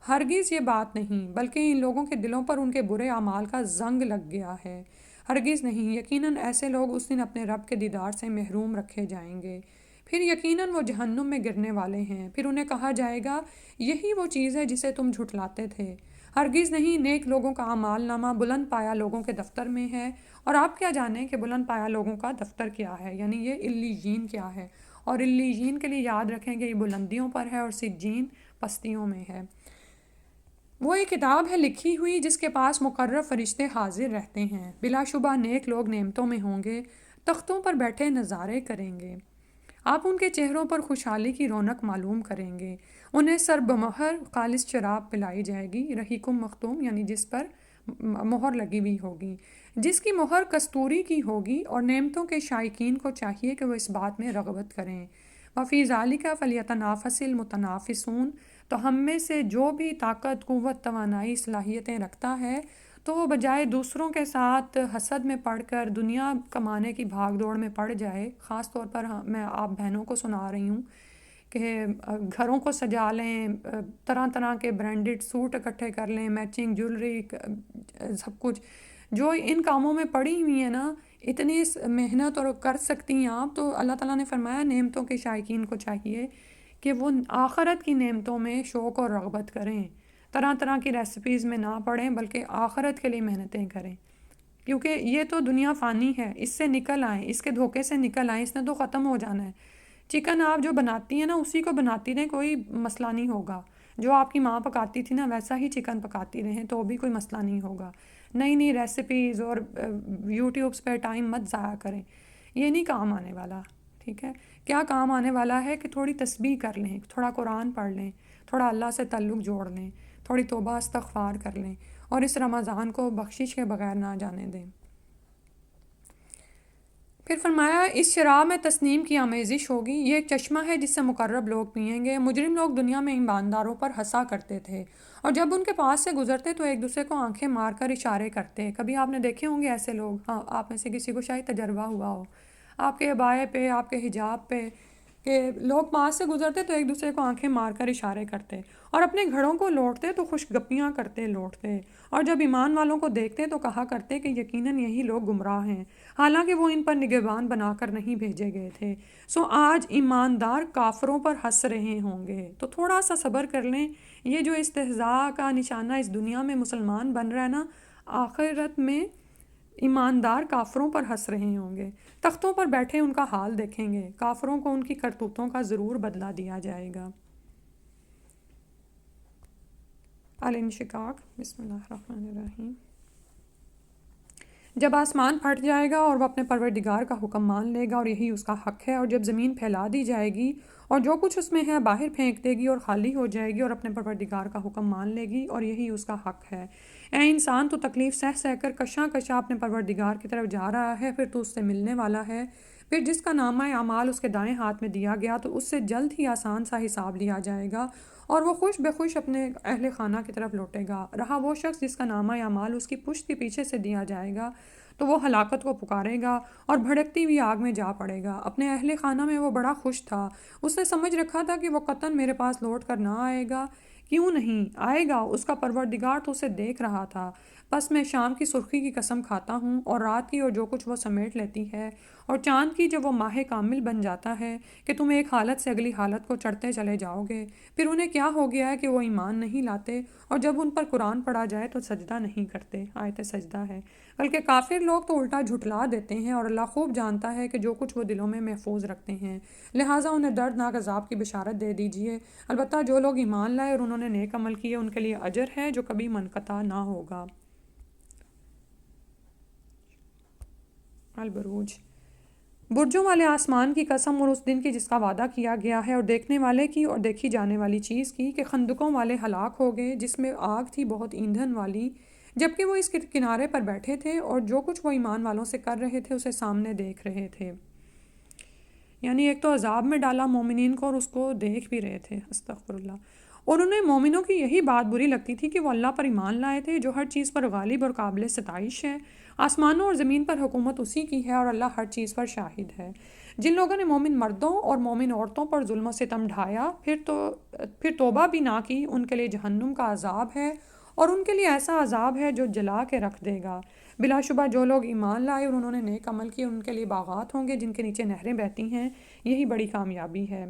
A: ہرگز یہ بات نہیں، بلکہ ان لوگوں کے دلوں پر ان کے برے اعمال کا زنگ لگ گیا ہے۔ ہرگز نہیں، یقیناً ایسے لوگ اس دن اپنے رب کے دیدار سے محروم رکھے جائیں گے۔ پھر یقیناً وہ جہنم میں گرنے والے ہیں۔ پھر انہیں کہا جائے گا، یہی وہ چیز ہے جسے تم جھٹلاتے تھے۔ ہرگز نہیں، نیک لوگوں کا اعمال نامہ بلند پایا لوگوں کے دفتر میں ہے۔ اور آپ کیا جانیں کہ بلند پایا لوگوں کا دفتر کیا ہے، یعنی یہ علیین کیا ہے۔ اور علیین کے لیے یاد رکھیں کہ یہ بلندیوں پر ہے اور سجین پستیوں میں ہے۔ وہ ایک کتاب ہے لکھی ہوئی جس کے پاس مقرر فرشتے حاضر رہتے ہیں۔ بلا شبہ نیک لوگ نعمتوں میں ہوں گے، تختوں پر بیٹھے نظارے کریں گے۔ آپ ان کے چہروں پر خوشحالی کی رونق معلوم کریں گے۔ انہیں سر بمہر خالص شراب پلائی جائے گی، رحیقم مختوم، یعنی جس پر مہر لگی ہوئی ہوگی، جس کی مہر کستوری کی ہوگی۔ اور نعمتوں کے شائقین کو چاہیے کہ وہ اس بات میں رغبت کریں۔ وفی ذالک فلیتنافس المتنافسون۔ تو ہم میں سے جو بھی طاقت، قوت، توانائی، صلاحیتیں رکھتا ہے تو وہ بجائے دوسروں کے ساتھ حسد میں پڑھ کر دنیا کمانے کی بھاگ دوڑ میں پڑ جائے۔ خاص طور پر میں آپ بہنوں کو سنا رہی ہوں کہ گھروں کو سجا لیں، طرح طرح کے برانڈڈ سوٹ اکٹھے کر لیں، میچنگ جولری، سب کچھ جو ان کاموں میں پڑی ہوئی ہیں نا، اتنی محنت اور کر سکتی ہیں آپ، تو اللہ تعالیٰ نے فرمایا نعمتوں کے شائقین کو چاہیے کہ وہ آخرت کی نعمتوں میں شوق اور رغبت کریں، طرح طرح کی ریسیپیز میں نہ پڑیں بلکہ آخرت کے لیے محنتیں کریں، کیونکہ یہ تو دنیا فانی ہے، اس سے نکل آئیں، اس کے دھوکے سے نکل آئیں، اس نے تو ختم ہو جانا ہے۔ چکن آپ جو بناتی ہیں نا اسی کو بناتی رہیں، کوئی مسئلہ نہیں ہوگا۔ جو آپ کی ماں پکاتی تھی نا ویسا ہی چکن پکاتی رہیں تو بھی کوئی مسئلہ نہیں ہوگا۔ نئی نئی ریسیپیز اور یوٹیوبس پہ ٹائم مت ضائع کریں، یہ نہیں کام آنے والا، ٹھیک ہے؟ کیا کام آنے والا ہے کہ تھوڑی تسبیح کر لیں، تھوڑا قرآن پڑھ لیں، تھوڑا اللہ سے تعلق جوڑ لیں، تھوڑی توبہ استغفار کر لیں، اور اس رمضان کو بخشش کے بغیر نہ جانے دیں۔ پھر فرمایا اس شراب میں تسنیم کی آمیزش ہوگی، یہ ایک چشمہ ہے جس سے مقرب لوگ پئیں گے۔ مجرم لوگ دنیا میں ایمانداروں پر ہنسا کرتے تھے، اور جب ان کے پاس سے گزرتے تو ایک دوسرے کو آنکھیں مار کر اشارے کرتے۔ کبھی آپ نے دیکھے ہوں گے ایسے لوگ، ہاں آپ میں سے کسی کو شاید تجربہ ہوا ہو، آپ کے عبائے پہ، آپ کے حجاب پہ کہ لوگ پاس سے گزرتے تو ایک دوسرے کو آنکھیں مار کر اشارے کرتے، اور اپنے گھروں کو لوٹتے تو خوش گپیاں کرتے لوٹتے، اور جب ایمان والوں کو دیکھتے تو کہا کرتے کہ یقیناً یہی لوگ گمراہ ہیں، حالانکہ وہ ان پر نگہبان بنا کر نہیں بھیجے گئے تھے۔ سو آج ایماندار کافروں پر ہنس رہے ہوں گے۔ تو تھوڑا سا صبر کر لیں، یہ جو استہزاء کا نشانہ اس دنیا میں مسلمان بن رہا ہے نا، آخرت میں ایماندار کافروں پر ہنس رہے ہوں گے۔ تختوں پر بیٹھے ان کا حال دیکھیں گے، کافروں کو ان کی کرتوتوں کا ضرور بدلہ دیا جائے گا۔ الانشقاق، بسم اللہ الرحمن الرحیم۔ جب آسمان پھٹ جائے گا اور وہ اپنے پروردگار کا حکم مان لے گا اور یہی اس کا حق ہے، اور جب زمین پھیلا دی جائے گی اور جو کچھ اس میں ہے باہر پھینک دے گی اور خالی ہو جائے گی اور اپنے پروردگار کا حکم مان لے گی اور یہی اس کا حق ہے۔ اے انسان، تو تکلیف سہ کر کشاں کشاں اپنے پروردگار کی طرف جا رہا ہے، پھر تو اس سے ملنے والا ہے۔ پھر جس کا نامہ اعمال اس کے دائیں ہاتھ میں دیا گیا تو اس سے جلد ہی آسان سا حساب لیا جائے گا اور وہ خوش بے خوش اپنے اہل خانہ کی طرف لوٹے گا۔ رہا وہ شخص جس کا نامہ اعمال اس کی پشت کے پیچھے سے دیا جائے گا تو وہ ہلاکت کو پکارے گا اور بھڑکتی ہوئی آگ میں جا پڑے گا۔ اپنے اہل خانہ میں وہ بڑا خوش تھا، اس نے سمجھ رکھا تھا کہ وہ قطعاً میرے پاس لوٹ کر نہ آئے گا۔ کیوں نہیں آئے گا، اس کا پروردگار تو اسے دیکھ رہا تھا۔ بس میں شام کی سرخی کی قسم کھاتا ہوں اور رات کی اور جو کچھ وہ سمیٹ لیتی ہے، اور چاند کی جب وہ ماہ کامل بن جاتا ہے کہ تم ایک حالت سے اگلی حالت کو چڑھتے چلے جاؤ گے۔ پھر انہیں کیا ہو گیا ہے کہ وہ ایمان نہیں لاتے، اور جب ان پر قرآن پڑھا جائے تو سجدہ نہیں کرتے۔ آیت سجدہ ہے۔ بلکہ کافر لوگ تو الٹا جھٹلا دیتے ہیں، اور اللہ خوب جانتا ہے کہ جو کچھ وہ دلوں میں محفوظ رکھتے ہیں، لہٰذا انہیں دردناک عذاب کی بشارت دے دیجیے۔ البتہ جو لوگ ایمان لائے اور انہوں نے نیک عمل کیے ان کے لیے اجر ہے جو کبھی منقطع نہ ہوگا۔ البروج، برجوں والے آسمان کی قسم اور اس دن کی جس کا وعدہ کیا گیا ہے، اور دیکھنے والے کی اور دیکھی جانے والی چیز کی، کہ خندقوں والے ہلاک ہو گئے جس میں آگ تھی بہت ایندھن والی، جبکہ وہ اس کے کنارے پر بیٹھے تھے اور جو کچھ وہ ایمان والوں سے کر رہے تھے اسے سامنے دیکھ رہے تھے۔ یعنی ایک تو عذاب میں ڈالا مومنین کو اور اس کو دیکھ بھی رہے تھے، استغفر اللہ۔ اور انہیں مومنوں کی یہی بات بری لگتی تھی کہ وہ اللہ پر ایمان لائے تھے جو ہر چیز پر غالب اور قابل ستائش ہے۔ آسمانوں اور زمین پر حکومت اسی کی ہے اور اللہ ہر چیز پر شاہد ہے۔ جن لوگوں نے مومن مردوں اور مومن عورتوں پر ظلم و ستم ڈھایا پھر توبہ بھی نہ کی، ان کے لیے جہنم کا عذاب ہے اور ان کے لیے ایسا عذاب ہے جو جلا کے رکھ دے گا۔ بلا شبہ جو لوگ ایمان لائے اور انہوں نے نیک عمل کیے ان کے لیے باغات ہوں گے جن کے نیچے نہریں بہتی ہیں، یہی بڑی کامیابی ہے۔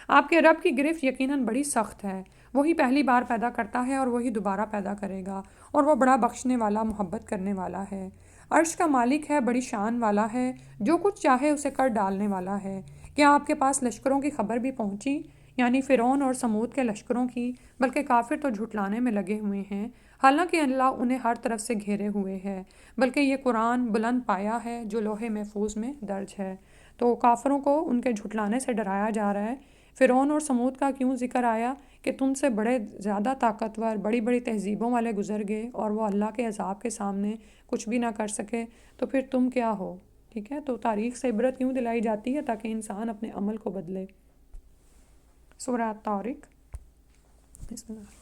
A: آپ کے رب کی گرفت یقیناً بڑی سخت ہے، وہی پہلی بار پیدا کرتا ہے اور وہی دوبارہ پیدا کرے گا، اور وہ بڑا بخشنے والا محبت کرنے والا ہے۔ عرش کا مالک ہے، بڑی شان والا ہے، جو کچھ چاہے اسے کر ڈالنے والا ہے۔ کیا آپ کے پاس لشکروں کی خبر بھی پہنچی، یعنی فرعون اور سمود کے لشکروں کی؟ بلکہ کافر تو جھٹلانے میں لگے ہوئے ہیں، حالانکہ اللہ انہیں ہر طرف سے گھیرے ہوئے ہے۔ بلکہ یہ قرآن بلند پایا ہے جو لوح محفوظ میں درج ہے۔ تو کافروں کو ان کے جھٹلانے سے ڈرایا جا رہا ہے۔ فرعون اور سمود کا کیوں ذکر آیا؟ کہ تم سے بڑے زیادہ طاقتور بڑی بڑی تہذیبوں والے گزر گئے اور وہ اللہ کے عذاب کے سامنے کچھ بھی نہ کر سکے، تو پھر تم کیا ہو؟ ٹھیک ہے، تو تاریخ سے عبرت کیوں دلائی جاتی ہے؟ تاکہ انسان اپنے عمل کو بدلے۔ سورہ طارق، بسم اللہ۔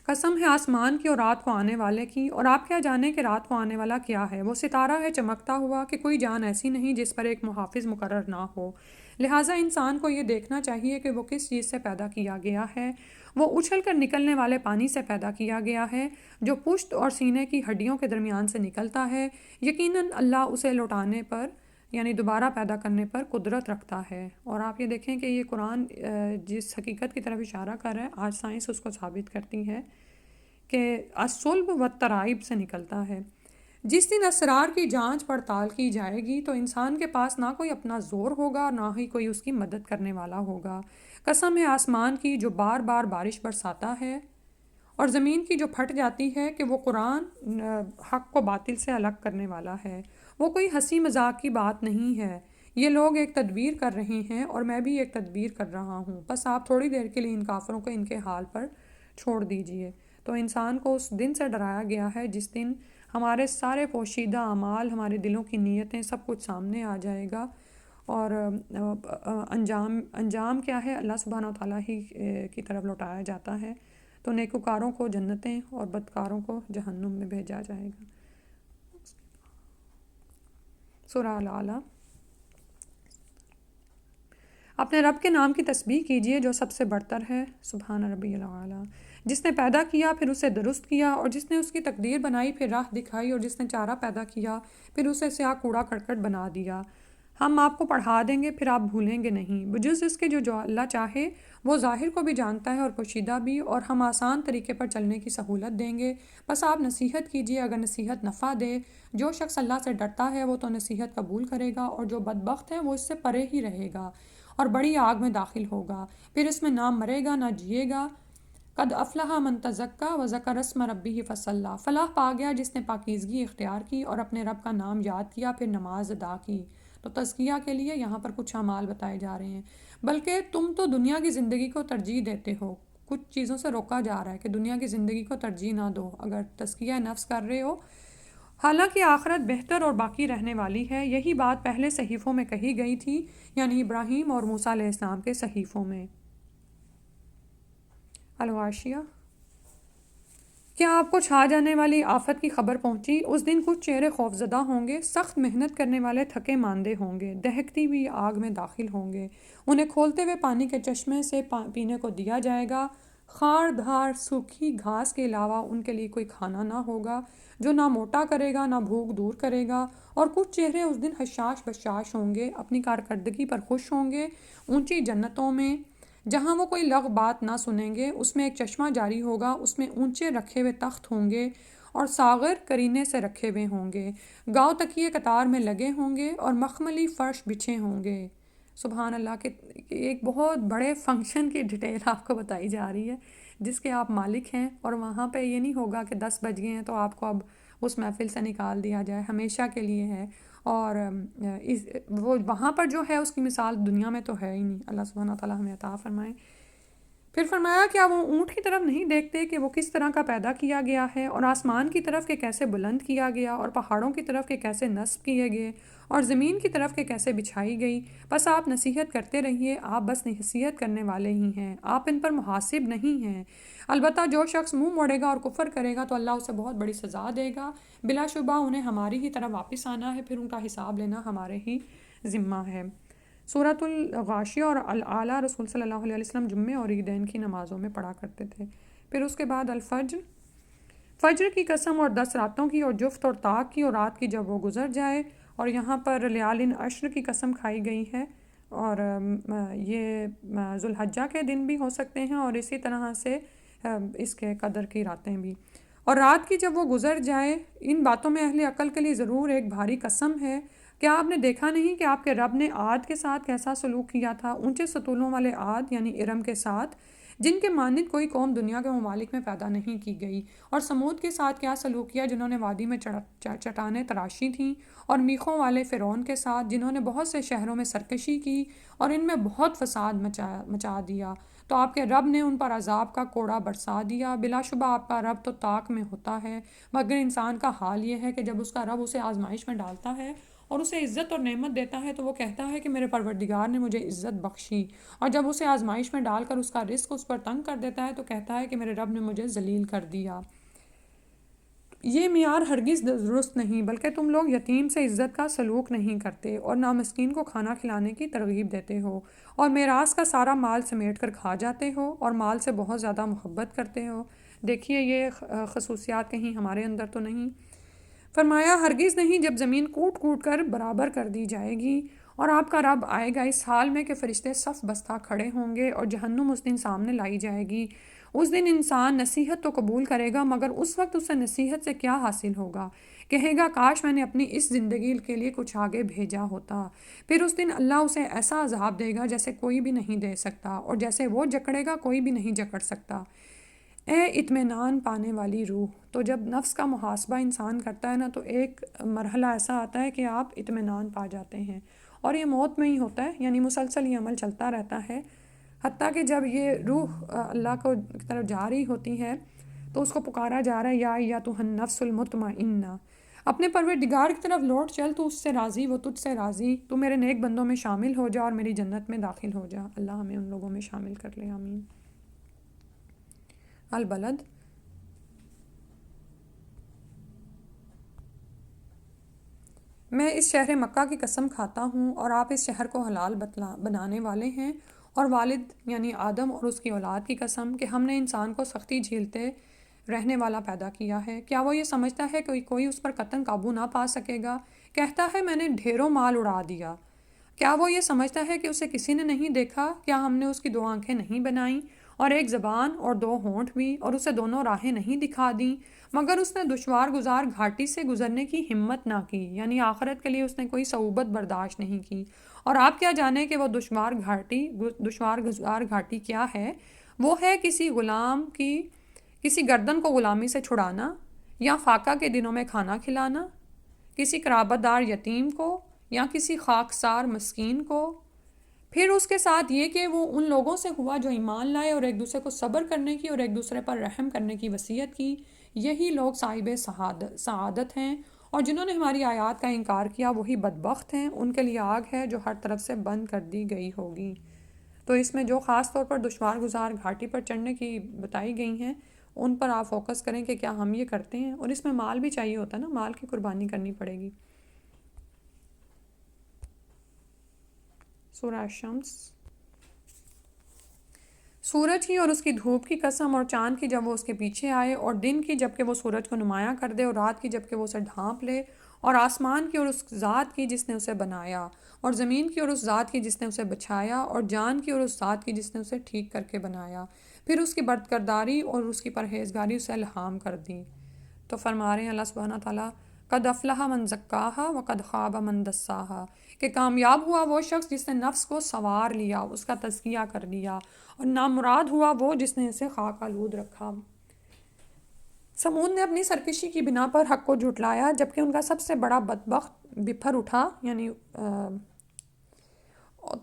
A: قسم ہے آسمان کی اور رات کو آنے والے کی، اور آپ کیا جانیں کہ رات کو آنے والا کیا ہے؟ وہ ستارہ ہے چمکتا ہوا کہ کوئی جان ایسی نہیں جس پر ایک محافظ مقرر نہ ہو۔ لہٰذا انسان کو یہ دیکھنا چاہیے کہ وہ کس چیز سے پیدا کیا گیا ہے۔ وہ اچھل کر نکلنے والے پانی سے پیدا کیا گیا ہے جو پشت اور سینے کی ہڈیوں کے درمیان سے نکلتا ہے۔ یقیناً اللہ اسے لوٹانے پر یعنی دوبارہ پیدا کرنے پر قدرت رکھتا ہے۔ اور آپ یہ دیکھیں کہ یہ قرآن جس حقیقت کی طرف اشارہ کر رہا ہے، آج سائنس اس کو ثابت کرتی ہے کہ الصلب والترائب سے نکلتا ہے۔ جس دن اسرار کی جانچ پڑتال کی جائے گی تو انسان کے پاس نہ کوئی اپنا زور ہوگا نہ ہی کوئی اس کی مدد کرنے والا ہوگا۔ قسم ہے آسمان کی جو بار بار بارش برساتا ہے، اور زمین کی جو پھٹ جاتی ہے، کہ وہ قرآن حق کو باطل سے الگ کرنے والا ہے۔ وہ کوئی ہنسی مذاق کی بات نہیں ہے۔ یہ لوگ ایک تدبیر کر رہے ہیں اور میں بھی ایک تدبیر کر رہا ہوں، بس آپ تھوڑی دیر کے لیے ان کافروں کو ان کے حال پر چھوڑ دیجئے۔ تو انسان کو اس دن سے ڈرایا گیا ہے جس دن ہمارے سارے پوشیدہ اعمال، ہمارے دلوں کی نیتیں، سب کچھ سامنے آ جائے گا، اور انجام کیا ہے؟ اللہ سبحانہ وتعالیٰ ہی کی طرف لوٹایا جاتا ہے۔ تو نیکوکاروں کو جنتیں اور بدکاروں کو جہنم میں بھیجا جائے گا۔ سورہ الاعلیٰ۔ اپنے رب کے نام کی تسبیح کیجئے جو سب سے برتر ہے، سبحان ربی الاعلیٰ، جس نے پیدا کیا پھر اسے درست کیا، اور جس نے اس کی تقدیر بنائی پھر راہ دکھائی، اور جس نے چارہ پیدا کیا پھر اسے سیاہ کوڑا کرکٹ بنا دیا۔ ہم آپ کو پڑھا دیں گے پھر آپ بھولیں گے نہیں، بجز اس کے جو اللہ چاہے وہ ظاہر کو بھی جانتا ہے اور پوشیدہ بھی، اور ہم آسان طریقے پر چلنے کی سہولت دیں گے، بس آپ نصیحت کیجئے اگر نصیحت نفع دے۔ جو شخص اللہ سے ڈرتا ہے وہ تو نصیحت قبول کرے گا، اور جو بدبخت ہے وہ اس سے پرے ہی رہے گا اور بڑی آگ میں داخل ہوگا، پھر اس میں نہ مرے گا نہ جیے گا۔ قد افلح من تزکا وذکر اسم ربہ فصلی، فلاح پا گیا جس نے پاکیزگی اختیار کی اور اپنے رب کا نام یاد کیا پھر نماز ادا کی۔ تو تزکیہ کے لیے یہاں پر کچھ اعمال بتائے جا رہے ہیں، بلکہ تم تو دنیا کی زندگی کو ترجیح دیتے ہو، کچھ چیزوں سے روکا جا رہا ہے کہ دنیا کی زندگی کو ترجیح نہ دو اگر تزکیہ نفس کر رہے ہو، حالانکہ آخرت بہتر اور باقی رہنے والی ہے۔ یہی بات پہلے صحیفوں میں کہی گئی تھی، یعنی ابراہیم اور موسیٰ علیہ السلام کے صحیفوں میں۔ الغاشیہ، کیا آپ کو چھا جانے والی آفت کی خبر پہنچی؟ اس دن کچھ چہرے خوفزدہ ہوں گے، سخت محنت کرنے والے تھکے ماندے ہوں گے، دہکتی ہوئی آگ میں داخل ہوں گے، انہیں کھولتے ہوئے پانی کے چشمے سے پینے کو دیا جائے گا، خار دھار سوکھی گھاس کے علاوہ ان کے لیے کوئی کھانا نہ ہوگا جو نہ موٹا کرے گا نہ بھوک دور کرے گا، اور کچھ چہرے اس دن حشاش بشاش ہوں گے، اپنی کارکردگی پر خوش ہوں گے، اونچی جنتوں میں جہاں وہ کوئی لغو بات نہ سنیں گے، اس میں ایک چشمہ جاری ہوگا، اس میں اونچے رکھے ہوئے تخت ہوں گے اور ساغر کرینے سے رکھے ہوئے ہوں گے، گاؤ تکیے قطار میں لگے ہوں گے اور مخملی فرش بچھے ہوں گے۔ سبحان اللہ، کہ ایک بہت بڑے فنکشن کی ڈیٹیل آپ کو بتائی جا رہی ہے جس کے آپ مالک ہیں، اور وہاں پہ یہ نہیں ہوگا کہ 10 بج گئے ہیں تو آپ کو اب اس محفل سے نکال دیا جائے، ہمیشہ کے لیے ہے، اور وہ وہاں پر جو ہے اس کی مثال دنیا میں تو ہے ہی نہیں۔ اللہ سبحانہ تعالیٰ ہمیں عطا فرمائے۔ پھر فرمایا کیا وہ اونٹ کی طرف نہیں دیکھتے کہ وہ کس طرح کا پیدا کیا گیا ہے، اور آسمان کی طرف کہ کیسے بلند کیا گیا، اور پہاڑوں کی طرف کہ کیسے نصب کیے گئے، اور زمین کی طرف کہ کیسے بچھائی گئی؟ بس آپ نصیحت کرتے رہیے، آپ بس نصیحت کرنے والے ہی ہیں، آپ ان پر محاسب نہیں ہیں۔ البتہ جو شخص منہ موڑے گا اور کفر کرے گا تو اللہ اسے بہت بڑی سزا دے گا، بلا شبہ انہیں ہماری ہی طرف واپس آنا ہے، پھر ان کا حساب لینا ہمارے ہی ذمہ ہے۔ سورۃ الغاشیہ اور الاعلیٰ رسول صلی اللہ علیہ وسلم جمعے اور عیدین کی نمازوں میں پڑھا کرتے تھے۔ پھر اس کے بعد الفجر، فجر کی قسم اور 10 راتوں کی اور جفت اور طاق کی اور رات کی جب وہ گزر جائے، اور یہاں پر لیال عشر کی قسم کھائی گئی ہے، اور یہ ذو الحجہ کے دن بھی ہو سکتے ہیں، اور اسی طرح سے اس کے قدر کی راتیں بھی، اور رات کی جب وہ گزر جائے۔ ان باتوں میں اہل عقل کے لیے ضرور ایک بھاری قسم ہے۔ کیا آپ نے دیکھا نہیں کہ آپ کے رب نے عاد کے ساتھ کیسا سلوک کیا تھا، اونچے ستونوں والے عاد یعنی ارم کے ساتھ، جن کے مانند کوئی قوم دنیا کے ممالک میں پیدا نہیں کی گئی، اور سمود کے ساتھ کیا سلوک کیا جنہوں نے وادی میں چٹانیں تراشی تھیں، اور میخوں والے فرعون کے ساتھ جنہوں نے بہت سے شہروں میں سرکشی کی اور ان میں بہت فساد مچا دیا، تو آپ کے رب نے ان پر عذاب کا کوڑا برسا دیا۔ بلا شبہ آپ کا رب تو طاق میں ہوتا ہے، مگر انسان کا حال یہ ہے کہ جب اس کا رب اسے آزمائش میں ڈالتا ہے اور اسے عزت اور نعمت دیتا ہے تو وہ کہتا ہے کہ میرے پروردگار نے مجھے عزت بخشی، اور جب اسے آزمائش میں ڈال کر اس کا رزق اس پر تنگ کر دیتا ہے تو کہتا ہے کہ میرے رب نے مجھے ذلیل کر دیا۔ یہ معیار ہرگز درست نہیں، بلکہ تم لوگ یتیم سے عزت کا سلوک نہیں کرتے اور نہ مسکین کو کھانا کھلانے کی ترغیب دیتے ہو، اور میراث کا سارا مال سمیٹ کر کھا جاتے ہو اور مال سے بہت زیادہ محبت کرتے ہو۔ دیکھیے یہ خصوصیات کہیں ہمارے اندر تو نہیں۔ فرمایا ہرگز نہیں، جب زمین کوٹ کوٹ کر برابر کر دی جائے گی اور آپ کا رب آئے گا اس حال میں کہ فرشتے صف بستہ کھڑے ہوں گے اور جہنم اس دن سامنے لائی جائے گی۔ اس دن انسان نصیحت تو قبول کرے گا، مگر اس وقت اسے نصیحت سے کیا حاصل ہوگا؟ کہے گا کاش میں نے اپنی اس زندگی کے لیے کچھ آگے بھیجا ہوتا۔ پھر اس دن اللہ اسے ایسا عذاب دے گا جیسے کوئی بھی نہیں دے سکتا، اور جیسے وہ جکڑے گا کوئی بھی نہیں جکڑ سکتا۔ اے اطمینان پانے والی روح، تو جب نفس کا محاسبہ انسان کرتا ہے نا تو ایک مرحلہ ایسا آتا ہے کہ آپ اطمینان پا جاتے ہیں، اور یہ موت میں ہی ہوتا ہے، یعنی مسلسل یہ عمل چلتا رہتا ہے، حتیٰ کہ جب یہ روح اللہ کو کی طرف جا رہی ہوتی ہے تو اس کو پکارا جا رہا ہے یا ایتھا النفس المطمئنہ، اپنے پروردگار کی طرف لوٹ چل، تو اس سے راضی وہ تجھ سے راضی، تو میرے نیک بندوں میں شامل ہو جا اور میری جنت میں داخل ہو جا۔ اللہ ہمیں ان لوگوں میں شامل کر لے، آمین۔ البلد، میں اس شہر مکہ کی قسم کھاتا ہوں اور آپ اس شہر کو حلال بنانے والے ہیں، اور والد یعنی آدم اور اس کی اولاد کی قسم کہ ہم نے انسان کو سختی جھیلتے رہنے والا پیدا کیا ہے۔ کیا وہ یہ سمجھتا ہے کہ کوئی اس پر قطعاً قابو نہ پا سکے گا؟ کہتا ہے میں نے ڈھیروں مال اڑا دیا۔ کیا وہ یہ سمجھتا ہے کہ اسے کسی نے نہیں دیکھا؟ کیا ہم نے اس کی 2 آنکھیں نہیں بنائیں اور ایک زبان اور 2 ہونٹ بھی، اور اسے دونوں راہیں نہیں دکھا دیں؟ مگر اس نے دشوار گزار گھاٹی سے گزرنے کی ہمت نہ کی، یعنی آخرت کے لیے اس نے کوئی صعوبت برداشت نہیں کی۔ اور آپ کیا جانیں کہ وہ دشوار گزار گھاٹی کیا ہے؟ وہ ہے کسی گردن کو غلامی سے چھڑانا، یا فاقہ کے دنوں میں کھانا کھلانا کسی قرابت دار یتیم کو، یا کسی خاکسار مسکین کو۔ پھر اس کے ساتھ یہ کہ وہ ان لوگوں سے ہوا جو ایمان لائے اور ایک دوسرے کو صبر کرنے کی اور ایک دوسرے پر رحم کرنے کی وصیت کی۔ یہی لوگ صاحب سعادت ہیں، اور جنہوں نے ہماری آیات کا انکار کیا وہی بدبخت ہیں، ان کے لیے آگ ہے جو ہر طرف سے بند کر دی گئی ہوگی۔ تو اس میں جو خاص طور پر دشوار گزار گھاٹی پر چڑھنے کی بتائی گئی ہیں ان پر آپ فوکس کریں کہ کیا ہم یہ کرتے ہیں، اور اس میں مال بھی چاہیے ہوتا ہے نا، مال کی قربانی کرنی پڑے گی۔ سورہ الشمس۔ سورج کی اور اس کی دھوپ کی قسم، اور چاند کی جب وہ اس کے پیچھے آئے، اور دن کی جب کہ وہ سورج کو نمایاں کر دے، اور رات کی جب کہ وہ اسے ڈھانپ لے، اور آسمان کی اور اس ذات کی جس نے اسے بنایا، اور زمین کی اور اس ذات کی جس نے اسے بچھایا، اور جان کی اور اس ذات کی جس نے اسے ٹھیک کر کے بنایا، پھر اس کی بدکرداری اور اس کی پرہیزگاری اسے الہام کر دی۔ تو فرما رہے ہیں اللہ سبحانہ تعالیٰ قد افلح من زکاہا وقد خاب من دساہا، کہ کامیاب ہوا وہ شخص جس نے نفس کو سنوار لیا، اس کا تزکیہ کر لیا، اور نامراد ہوا وہ جس نے اسے خاک آلود رکھا۔ سمود نے اپنی سرکشی کی بنا پر حق کو جھٹلایا، جبکہ ان کا سب سے بڑا بدبخت بپھر اٹھا، یعنی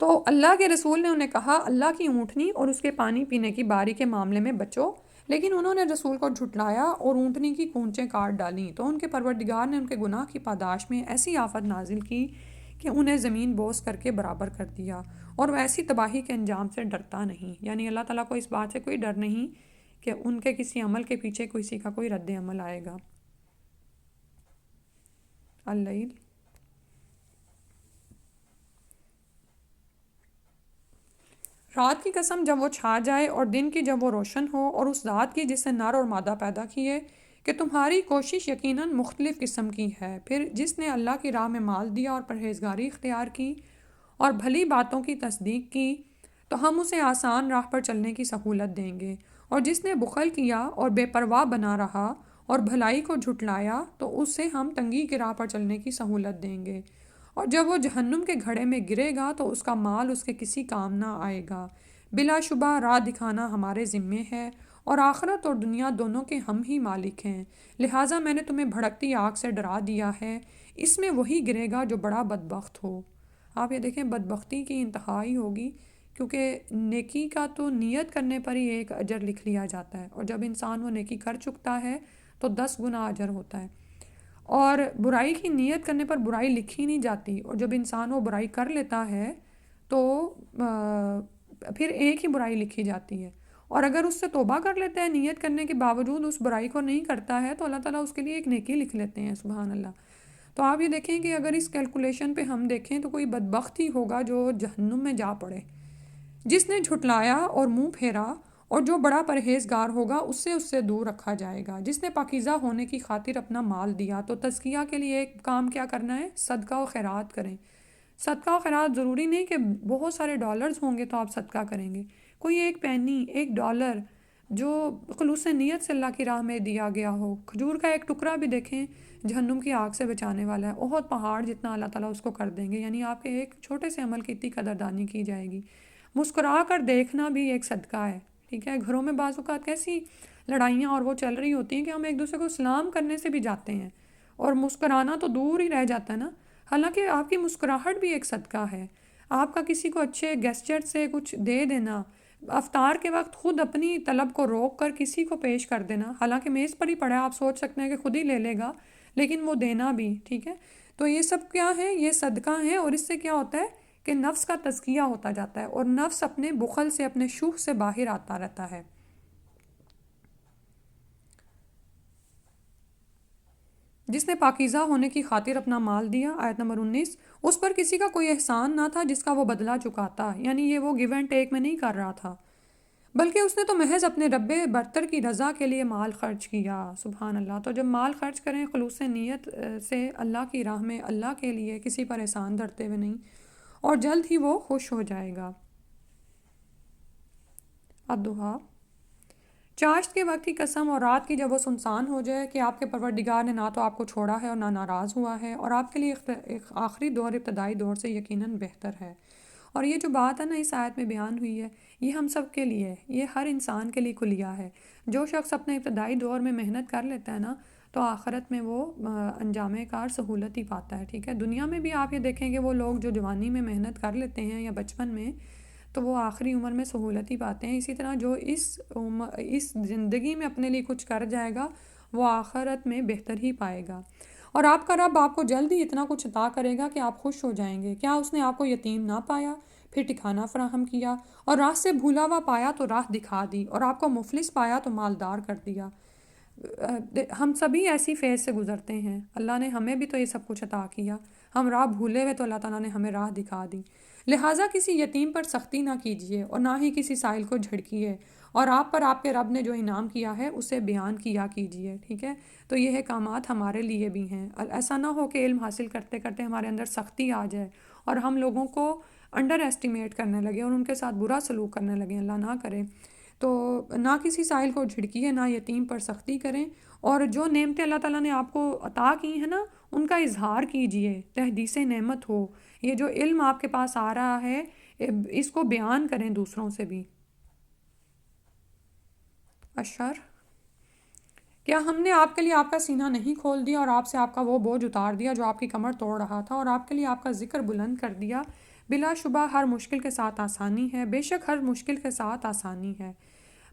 A: تو اللہ کے رسول نے انہیں کہا اللہ کی اونٹنی اور اس کے پانی پینے کی باری کے معاملے میں بچو، لیکن انہوں نے رسول کو جھٹلایا اور اونٹنی کی کونچیں کاٹ ڈالیں، تو ان کے پروردگار نے ان کے گناہ کی پاداش میں ایسی آفت نازل کی کہ انہیں زمین بوس کر کے برابر کر دیا، اور وہ ایسی تباہی کے انجام سے ڈرتا نہیں، یعنی اللہ تعالیٰ کو اس بات سے کوئی ڈر نہیں کہ ان کے کسی عمل کے پیچھے کسی کا کوئی رد عمل آئے گا۔ اللیل۔ رات کی قسم جب وہ چھا جائے اور دن کی جب وہ روشن ہو، اور اس ذات کی جس نے نر اور مادہ پیدا کیے، کہ تمہاری کوشش یقیناً مختلف قسم کی ہے، پھر جس نے اللہ کی راہ میں مال دیا اور پرہیزگاری اختیار کی اور بھلی باتوں کی تصدیق کی، تو ہم اسے آسان راہ پر چلنے کی سہولت دیں گے، اور جس نے بخل کیا اور بے پرواہ بنا رہا اور بھلائی کو جھٹلایا تو اس سے ہم تنگی کی راہ پر چلنے کی سہولت دیں گے، اور جب وہ جہنم کے گھڑے میں گرے گا تو اس کا مال اس کے کسی کام نہ آئے گا۔ بلا شبہ راہ دکھانا ہمارے ذمے ہے، اور آخرت اور دنیا دونوں کے ہم ہی مالک ہیں، لہٰذا میں نے تمہیں بھڑکتی آگ سے ڈرا دیا ہے، اس میں وہی گرے گا جو بڑا بدبخت ہو۔ آپ یہ دیکھیں بدبختی کی انتہائی ہوگی، کیونکہ نیکی کا تو نیت کرنے پر ہی ایک اجر لکھ لیا جاتا ہے، اور جب انسان وہ نیکی کر چکتا ہے تو 10 گنا اجر ہوتا ہے، اور برائی کی نیت کرنے پر برائی لکھی نہیں جاتی، اور جب انسان وہ برائی کر لیتا ہے تو پھر ایک ہی برائی لکھی جاتی ہے، اور اگر اس سے توبہ کر لیتا ہے نیت کرنے کے باوجود اس برائی کو نہیں کرتا ہے تو اللہ تعالیٰ اس کے لیے ایک نیکی لکھ لیتے ہیں، سبحان اللہ۔ تو آپ یہ دیکھیں کہ اگر اس کیلکولیشن پہ ہم دیکھیں تو کوئی بدبخت ہی ہوگا جو جہنم میں جا پڑے، جس نے جھٹلایا اور منہ پھیرا، اور جو بڑا پرہیزگار ہوگا اس سے دور رکھا جائے گا، جس نے پاکیزہ ہونے کی خاطر اپنا مال دیا۔ تو تزکیہ کے لیے ایک کام کیا کرنا ہے؟ صدقہ و خیرات کریں۔ صدقہ و خیرات ضروری نہیں کہ بہت سارے ڈالرز ہوں گے تو آپ صدقہ کریں گے، کوئی ایک پینی، ایک ڈالر جو خلوص نیت سے اللہ کی راہ میں دیا گیا ہو۔ کھجور کا ایک ٹکڑا بھی دیکھیں جہنم کی آگ سے بچانے والا ہے، بہت پہاڑ جتنا اللہ تعالیٰ اس کو کر دیں گے، یعنی آپ کے ایک چھوٹے سے عمل کی اتنی قدردانی کی جائے گی۔ مسکرا کر دیکھنا بھی ایک صدقہ ہے، ٹھیک ہے۔ گھروں میں بعض اوقات کیسی لڑائیاں اور وہ چل رہی ہوتی ہیں کہ ہم ایک دوسرے کو سلام کرنے سے بھی جاتے ہیں اور مسکرانا تو دور ہی رہ جاتا ہے نا، حالانکہ آپ کی مسکراہٹ بھی ایک صدقہ ہے۔ آپ کا کسی کو اچھے گیسچر سے کچھ دے دینا، افطار کے وقت خود اپنی طلب کو روک کر کسی کو پیش کر دینا، حالانکہ میز پر ہی پڑا ہے، آپ سوچ سکتے ہیں کہ خود ہی لے لے گا، لیکن وہ دینا بھی، ٹھیک ہے۔ تو یہ سب کیا ہے؟ یہ صدقہ ہیں، اور اس سے کیا ہوتا ہے کہ نفس کا تزکیہ ہوتا جاتا ہے، اور نفس اپنے بخل سے، اپنے شوخ سے باہر آتا رہتا ہے۔ جس نے پاکیزہ ہونے کی خاطر اپنا مال دیا. آیت نمبر 19. اس پر کسی کا کوئی احسان نہ تھا جس کا وہ بدلہ چکاتا، یعنی یہ وہ گیو اینڈ ٹیک میں نہیں کر رہا تھا، بلکہ اس نے تو محض اپنے رب برتر کی رضا کے لیے مال خرچ کیا. سبحان اللہ. تو جب مال خرچ کریں خلوص نیت سے اللہ کی راہ میں، اللہ کے لیے، کسی پر احسان دھرتے ہوئے نہیں، اور جلد ہی وہ خوش ہو جائے گا. الدحا. چاشت کے وقت کی قسم اور رات کی جب وہ سنسان ہو جائے کہ آپ کے پروردگار نے نہ تو آپ کو چھوڑا ہے اور نہ ناراض ہوا ہے، اور آپ کے لیے ایک آخری دور ابتدائی دور سے یقیناً بہتر ہے. اور یہ جو بات ہے نا اس آیت میں بیان ہوئی ہے، یہ ہم سب کے لیے، یہ ہر انسان کے لیے کلیہ ہے. جو شخص اپنے ابتدائی دور میں محنت کر لیتا ہے نا تو آخرت میں وہ انجام کار سہولت ہی پاتا ہے. ٹھیک ہے، دنیا میں بھی آپ یہ دیکھیں کہ وہ لوگ جو جوانی میں محنت کر لیتے ہیں یا بچپن میں، تو وہ آخری عمر میں سہولت ہی پاتے ہیں. اسی طرح جو اس زندگی میں اپنے لیے کچھ کر جائے گا وہ آخرت میں بہتر ہی پائے گا. اور آپ کا رب آپ کو جلد ہی اتنا کچھ عطا کرے گا کہ آپ خوش ہو جائیں گے. کیا اس نے آپ کو یتیم نہ پایا، پھر ٹھکانہ فراہم کیا، اور راہ سے بھولا ہوا پایا تو راہ دکھا دی، اور آپ کو مفلس پایا تو مالدار کر دیا. ہم سبھی ایسی فیز سے گزرتے ہیں. اللہ نے ہمیں بھی تو یہ سب کچھ عطا کیا. ہم راہ بھولے ہوئے تو اللہ تعالیٰ نے ہمیں راہ دکھا دی. لہٰذا کسی یتیم پر سختی نہ کیجیے اور نہ ہی کسی سائل کو جھڑکیے، اور آپ پر آپ کے رب نے جو انعام کیا ہے اسے بیان کیا کیجیے. ٹھیک ہے، تو یہ احکامات ہمارے لیے بھی ہیں. ایسا نہ ہو کہ علم حاصل کرتے کرتے ہمارے اندر سختی آ جائے اور ہم لوگوں کو انڈر ایسٹیمیٹ کرنے لگے اور ان کے ساتھ برا سلوک کرنے لگے. اللہ نہ کرے. تو نہ کسی سائل کو جھڑکیے، نہ یتیم پر سختی کریں، اور جو نعمتیں اللہ تعالیٰ نے آپ کو عطا کی ہیں نا ان کا اظہار کیجیے، تحدیث نعمت ہو. یہ جو علم آپ کے پاس آ رہا ہے اس کو بیان کریں دوسروں سے بھی. اشر. کیا ہم نے آپ کے لیے آپ کا سینہ نہیں کھول دیا اور آپ سے آپ کا وہ بوجھ اتار دیا جو آپ کی کمر توڑ رہا تھا، اور آپ کے لیے آپ کا ذکر بلند کر دیا؟ بلا شبہ ہر مشکل کے ساتھ آسانی ہے، بے شک ہر مشکل کے ساتھ آسانی ہے.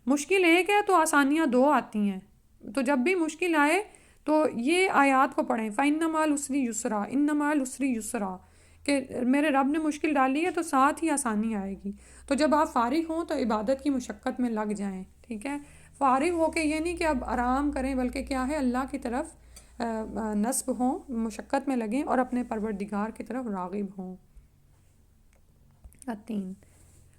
A: مشکل ایک ہے تو آسانیاں دو آتی ہیں. تو جب بھی مشکل آئے تو یہ آیات کو پڑھیں، فَإِنَّ مَعَ الْعُسْرِ يُسْرًا، إِنَّ مَعَ الْعُسْرِ يُسْرًا، کہ میرے رب نے مشکل ڈالی ہے تو ساتھ ہی آسانی آئے گی. تو جب آپ فارغ ہوں تو عبادت کی مشقت میں لگ جائیں. ٹھیک ہے، فارغ ہو کے یہ نہیں کہ اب آرام کریں، بلکہ کیا ہے اللہ کی طرف نصب ہوں، مشقت میں لگیں اور اپنے پروردگار کی طرف راغب ہوں. 3.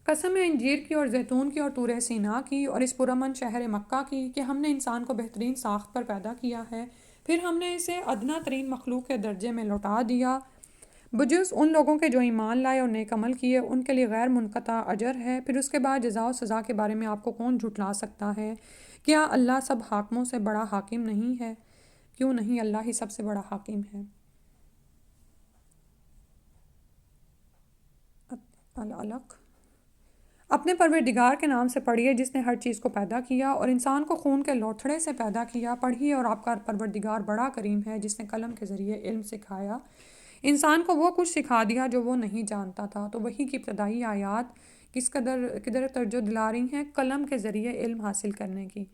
A: قسم ہے انجیر کی اور زیتون کی اور طور سینا کی اور اس پرامن شہر مکہ کی کہ ہم نے انسان کو بہترین ساخت پر پیدا کیا ہے، پھر ہم نے اسے ادنا ترین مخلوق کے درجے میں لوٹا دیا. بجز ان لوگوں کے جو ایمان لائے اور نیک عمل کیے ان کے لیے غیر منقطع اجر ہے. پھر اس کے بعد جزا و سزا کے بارے میں آپ کو کون جھٹلا سکتا ہے؟ کیا اللہ سب حاکموں سے بڑا حاکم نہیں ہے؟ کیوں نہیں، اللہ ہی سب سے بڑا حاکم ہے. العلق. اپنے پروردگار کے نام سے پڑھیے جس نے ہر چیز کو پیدا کیا اور انسان کو خون کے لوتھڑے سے پیدا کیا. پڑھیے اور آپ کا پروردگار بڑا کریم ہے جس نے قلم کے ذریعے علم سکھایا، انسان کو وہ کچھ سکھا دیا جو وہ نہیں جانتا تھا. تو وہی کی ابتدائی آیات کدھر توجہ دلا رہی ہیں؟ قلم کے ذریعے علم حاصل کرنے کی.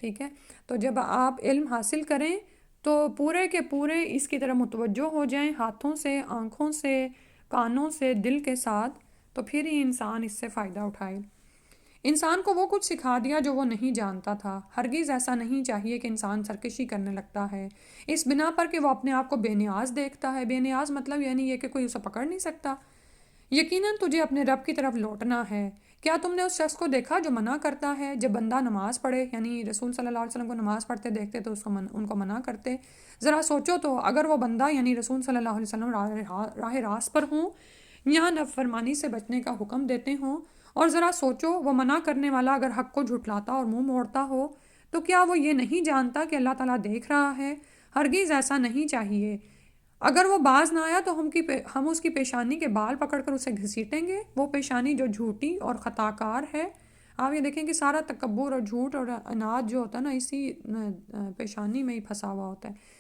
A: ٹھیک ہے، تو جب آپ علم حاصل کریں تو پورے کے پورے اس کی طرف متوجہ ہو جائیں، ہاتھوں سے، آنکھوں سے، کانوں سے، دل کے ساتھ، تو پھر ہی انسان اس سے فائدہ اٹھائے. انسان کو وہ کچھ سکھا دیا جو وہ نہیں جانتا تھا. ہرگز ایسا نہیں چاہیے کہ انسان سرکشی کرنے لگتا ہے اس بنا پر کہ وہ اپنے آپ کو بے نیاز دیکھتا ہے. بے نیاز مطلب یعنی یہ کہ کوئی اسے پکڑ نہیں سکتا. یقیناً تجھے اپنے رب کی طرف لوٹنا ہے. کیا تم نے اس شخص کو دیکھا جو منع کرتا ہے؟ جب بندہ نماز پڑھے، یعنی رسول صلی اللہ علیہ وسلم کو نماز پڑھتے دیکھتے تو ان کو منع کرتے. ذرا سوچو تو، اگر وہ بندہ یعنی رسول صلی اللہ علیہ وسلم راہ راست پر ہوں، یہاں نافرمانی سے بچنے کا حکم دیتے ہوں، اور ذرا سوچو وہ منع کرنے والا اگر حق کو جھٹلاتا اور منہ موڑتا ہو تو کیا وہ یہ نہیں جانتا کہ اللہ تعالیٰ دیکھ رہا ہے؟ ہرگز ایسا نہیں چاہیے. اگر وہ باز نہ آیا تو ہم اس کی پیشانی کے بال پکڑ کر اسے گھسیٹیں گے، وہ پیشانی جو جھوٹی اور خطا کار ہے. آپ یہ دیکھیں کہ سارا تکبر اور جھوٹ اور اناد جو ہوتا ہے نا اسی پیشانی میں ہی پھنسا ہوا ہوتا ہے.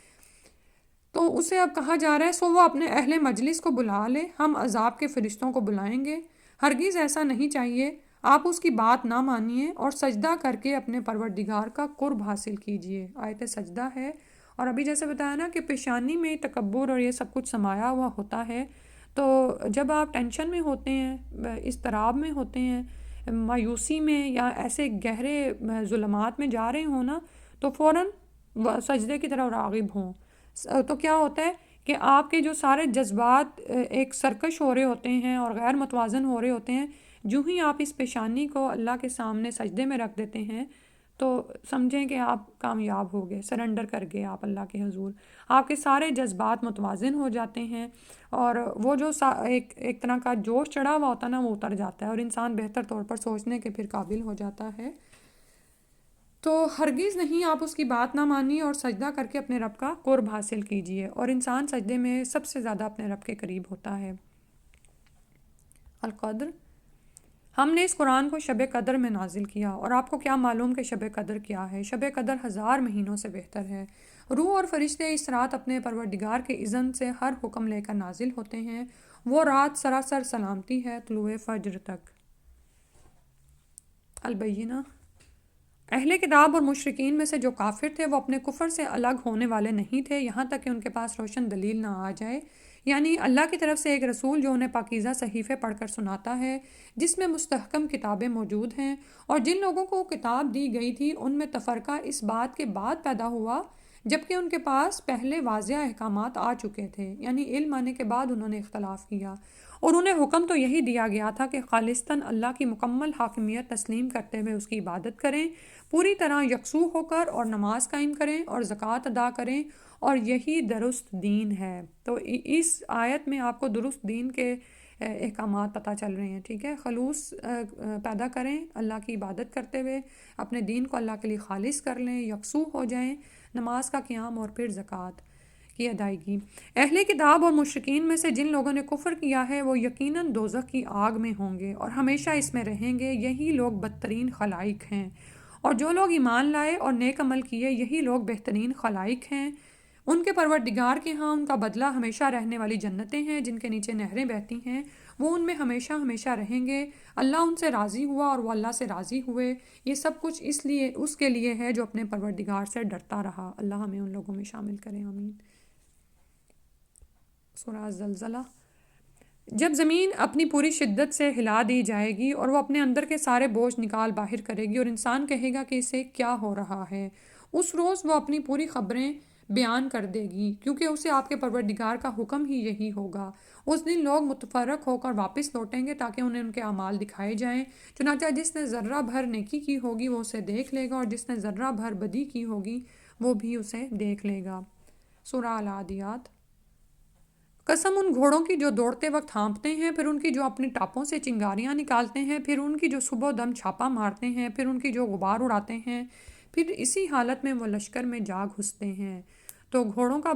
A: تو اسے اب کہا جا رہا ہے سو وہ اپنے اہل مجلس کو بلا لے، ہم عذاب کے فرشتوں کو بلائیں گے. ہرگز ایسا نہیں چاہیے. آپ اس کی بات نہ مانیے اور سجدہ کر کے اپنے پروردگار کا قرب حاصل کیجیے. آیت سجدہ ہے. اور ابھی جیسے بتایا نا کہ پیشانی میں تکبر اور یہ سب کچھ سمایا ہوا ہوتا ہے. تو جب آپ ٹینشن میں ہوتے ہیں، اضطراب میں ہوتے ہیں، مایوسی میں یا ایسے گہرے ظلمات میں جا رہے ہوں نا، تو فوراً سجدے کی طرف راغب ہوں. تو کیا ہوتا ہے کہ آپ کے جو سارے جذبات ایک سرکش ہو رہے ہوتے ہیں اور غیر متوازن ہو رہے ہوتے ہیں، جو ہی آپ اس پیشانی کو اللہ کے سامنے سجدے میں رکھ دیتے ہیں تو سمجھیں کہ آپ کامیاب ہو گئے، سرنڈر کر گئے آپ اللہ کے حضور. آپ کے سارے جذبات متوازن ہو جاتے ہیں اور وہ جو ایک طرح کا جوش چڑھا ہوا ہوتا ہے نا، وہ اتر جاتا ہے اور انسان بہتر طور پر سوچنے کے پھر قابل ہو جاتا ہے. تو ہرگز نہیں آپ اس کی بات نہ مانیے اور سجدہ کر کے اپنے رب کا قرب حاصل کیجیے، اور انسان سجدے میں سب سے زیادہ اپنے رب کے قریب ہوتا ہے. القدر، ہم نے اس قرآن کو شب قدر میں نازل کیا، اور آپ کو کیا معلوم کہ شب قدر کیا ہے؟ شب قدر 1000 مہینوں سے بہتر ہے. روح اور فرشتے اس رات اپنے پروردگار کے اذن سے ہر حکم لے کر نازل ہوتے ہیں. وہ رات سراسر سلامتی ہے طلوع فجر تک. البینہ، اہل کتاب اور مشرکین میں سے جو کافر تھے وہ اپنے کفر سے الگ ہونے والے نہیں تھے یہاں تک کہ ان کے پاس روشن دلیل نہ آ جائے، یعنی اللہ کی طرف سے ایک رسول جو انہیں پاکیزہ صحیفے پڑھ کر سناتا ہے جس میں مستحکم کتابیں موجود ہیں. اور جن لوگوں کو کتاب دی گئی تھی ان میں تفرقہ اس بات کے بعد پیدا ہوا جبکہ ان کے پاس پہلے واضح احکامات آ چکے تھے، یعنی علم آنے کے بعد انہوں نے اختلاف کیا. اور انہیں حکم تو یہی دیا گیا تھا کہ خالصتاً اللہ کی مکمل حاکمیت تسلیم کرتے ہوئے اس کی عبادت کریں، پوری طرح یکسو ہو کر، اور نماز قائم کریں اور زکوٰۃ ادا کریں، اور یہی درست دین ہے. تو اس آیت میں آپ کو درست دین کے احکامات پتہ چل رہے ہیں. ٹھیک ہے، خلوص پیدا کریں اللہ کی عبادت کرتے ہوئے، اپنے دین کو اللہ کے لیے خالص کر لیں، یکسو ہو جائیں، نماز کا قیام اور پھر زکوٰۃ کی ادائیگی. اہل کتاب اور مشرکین میں سے جن لوگوں نے کفر کیا ہے وہ یقیناً دوزخ کی آگ میں ہوں گے اور ہمیشہ اس میں رہیں گے. یہی لوگ بدترین خلائق ہیں. اور جو لوگ ایمان لائے اور نیک عمل کیے یہی لوگ بہترین خلائق ہیں. ان کے پروردگار کے ہاں ان کا بدلہ ہمیشہ رہنے والی جنتیں ہیں جن کے نیچے نہریں بہتی ہیں، وہ ان میں ہمیشہ ہمیشہ رہیں گے. اللہ ان سے راضی ہوا اور وہ اللہ سے راضی ہوئے. یہ سب کچھ اس کے لیے ہے جو اپنے پروردگار سے ڈرتا رہا. اللہ ہمیں ان لوگوں میں شامل کرے، آمین. سورہ زلزلہ. جب زمین اپنی پوری شدت سے ہلا دی جائے گی اور وہ اپنے اندر کے سارے بوجھ نکال باہر کرے گی اور انسان کہے گا کہ اسے کیا ہو رہا ہے، اس روز وہ اپنی پوری خبریں بیان کر دے گی کیونکہ اسے آپ کے پروردگار کا حکم ہی یہی ہوگا. اس دن لوگ متفرق ہو کر واپس لوٹیں گے تاکہ انہیں ان کے اعمال دکھائے جائیں. چنانچہ جس نے ذرہ بھر نیکی کی ہوگی وہ اسے دیکھ لے گا اور جس نے ذرہ بھر بدی کی ہوگی وہ بھی اسے دیکھ لے گا. سورہ العادیات. قسم ان گھوڑوں کی جو دوڑتے وقت ہانپتے ہیں، پھر ان کی جو اپنی ٹاپوں سے چنگاریاں نکالتے ہیں، پھر ان کی جو صبح و دم چھاپا مارتے ہیں، پھر ان کی جو غبار اڑاتے ہیں، پھر اسی حالت میں وہ لشکر میں جا گھستے ہیں. تو گھوڑوں کا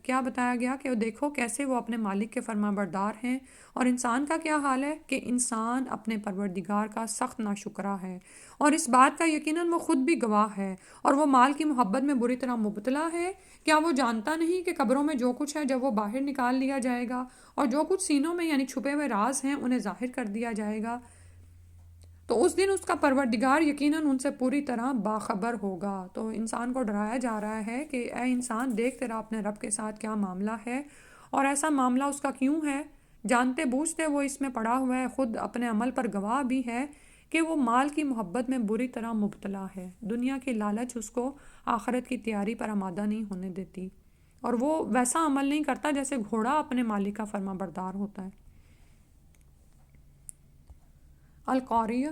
A: کیا بتایا گیا کہ دیکھو کیسے وہ اپنے مالک کے فرما بردار ہیں. اور انسان کا کیا حال ہے کہ انسان اپنے پروردگار کا سخت ناشکرا ہے، اور اس بات کا یقیناً وہ خود بھی گواہ ہے. اور وہ مال کی محبت میں بری طرح مبتلا ہے. کیا وہ جانتا نہیں کہ قبروں میں جو کچھ ہے جب وہ باہر نکال لیا جائے گا اور جو کچھ سینوں میں یعنی چھپے ہوئے راز ہیں انہیں ظاہر کر دیا جائے گا، تو اس دن اس کا پروردگار یقیناً ان سے پوری طرح باخبر ہوگا. تو انسان کو ڈرایا جا رہا ہے کہ اے انسان دیکھ تیرا اپنے رب کے ساتھ کیا معاملہ ہے، اور ایسا معاملہ اس کا کیوں ہے. جانتے بوجھتے وہ اس میں پڑا ہوا ہے، خود اپنے عمل پر گواہ بھی ہے کہ وہ مال کی محبت میں بری طرح مبتلا ہے. دنیا کی لالچ اس کو آخرت کی تیاری پر آمادہ نہیں ہونے دیتی، اور وہ ویسا عمل نہیں کرتا جیسے گھوڑا اپنے مالک کا فرما بردار ہوتا ہے. القاریہ.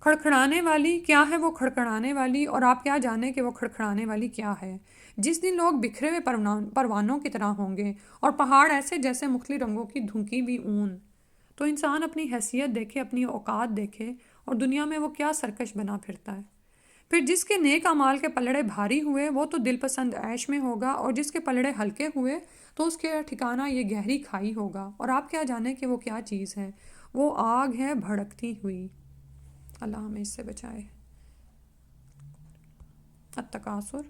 A: کھڑکھڑانے والی. کیا ہے وہ کھڑکھڑانے والی، اور آپ کیا جانیں کہ وہ کھڑکھڑانے والی کیا ہے؟ جس دن لوگ بکھرے ہوئے پروانوں کی طرح ہوں گے اور پہاڑ ایسے جیسے مختلف رنگوں کی دھنکی بھی اون. تو انسان اپنی حیثیت دیکھے، اپنی اوقات دیکھے، اور دنیا میں وہ کیا سرکش بنا پھرتا ہے. پھر جس کے نیک اعمال کے پلڑے بھاری ہوئے وہ تو دل پسند عیش میں ہوگا، اور جس کے پلڑے ہلکے ہوئے تو اس کے ٹھکانہ یہ گہری کھائی ہوگا. اور آپ کیا جانیں کہ وہ کیا چیز ہے؟ وہ آگ ہے بھڑکتی ہوئی. اللہ ہمیں اس سے بچائے. التکاثر.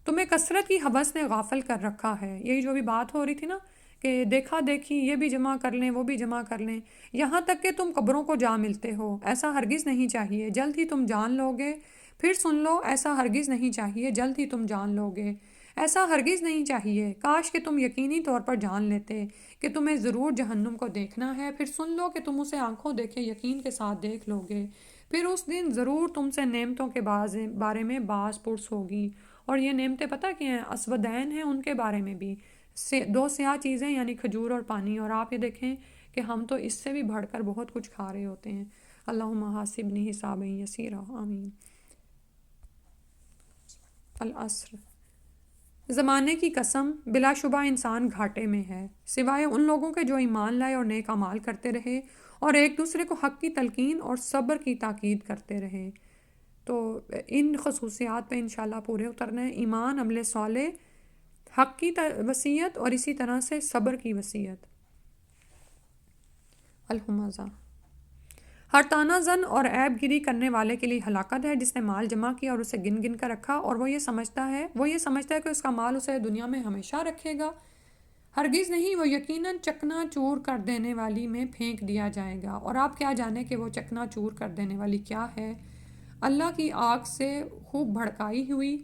A: تمہیں کثرت کی ہوس نے غافل کر رکھا ہے. یہی جو بھی بات ہو رہی تھی نا کہ دیکھا دیکھی، یہ بھی جمع کر لیں وہ بھی جمع کر لیں، یہاں تک کہ تم قبروں کو جا ملتے ہو. ایسا ہرگز نہیں چاہیے، جلد ہی تم جان لو گے. پھر سن لو، ایسا ہرگز نہیں چاہیے، جلد ہی تم جان لو گے. ایسا ہرگز نہیں چاہیے، کاش کہ تم یقینی طور پر جان لیتے کہ تمہیں ضرور جہنم کو دیکھنا ہے. پھر سن لو کہ تم اسے آنکھوں دیکھے یقین کے ساتھ دیکھ لو گے. پھر اس دن ضرور تم سے نعمتوں کے بارے میں باز پرس ہوگی اور یہ نعمتیں پتہ کیا ہیں؟ اسودین ہیں ان کے بارے میں بھی، دو سیاہ چیزیں یعنی کھجور اور پانی، اور آپ یہ دیکھیں کہ ہم تو اس سے بھی بڑھ کر بہت کچھ کھا رہے ہوتے ہیں۔ اللہم حاسبنی حسابا یسیرا، آمین۔ العصر، زمانے کی قسم، بلا شبہ انسان گھاٹے میں ہے، سوائے ان لوگوں کے جو ایمان لائے اور نیک اعمال کرتے رہے اور ایک دوسرے کو حق کی تلقین اور صبر کی تاکید کرتے رہے۔ تو ان خصوصیات پہ انشاءاللہ پورے اترنا ہے، ایمان، عمل صالح، حق کی وصیت اور اسی طرح سے صبر کی وصیت۔ الہمزہ، ہر طعنہ زن اور عیب گیری کرنے والے کے لیے ہلاکت ہے جس نے مال جمع کیا اور اسے گن گن کر رکھا اور وہ یہ سمجھتا ہے کہ اس کا مال اسے دنیا میں ہمیشہ رکھے گا۔ ہرگز نہیں، وہ یقیناً چکنا چور کر دینے والی میں پھینک دیا جائے گا۔ اور آپ کیا جانیں کہ وہ چکنا چور کر دینے والی کیا ہے؟ اللہ کی آگ سے خوب بھڑکائی ہوئی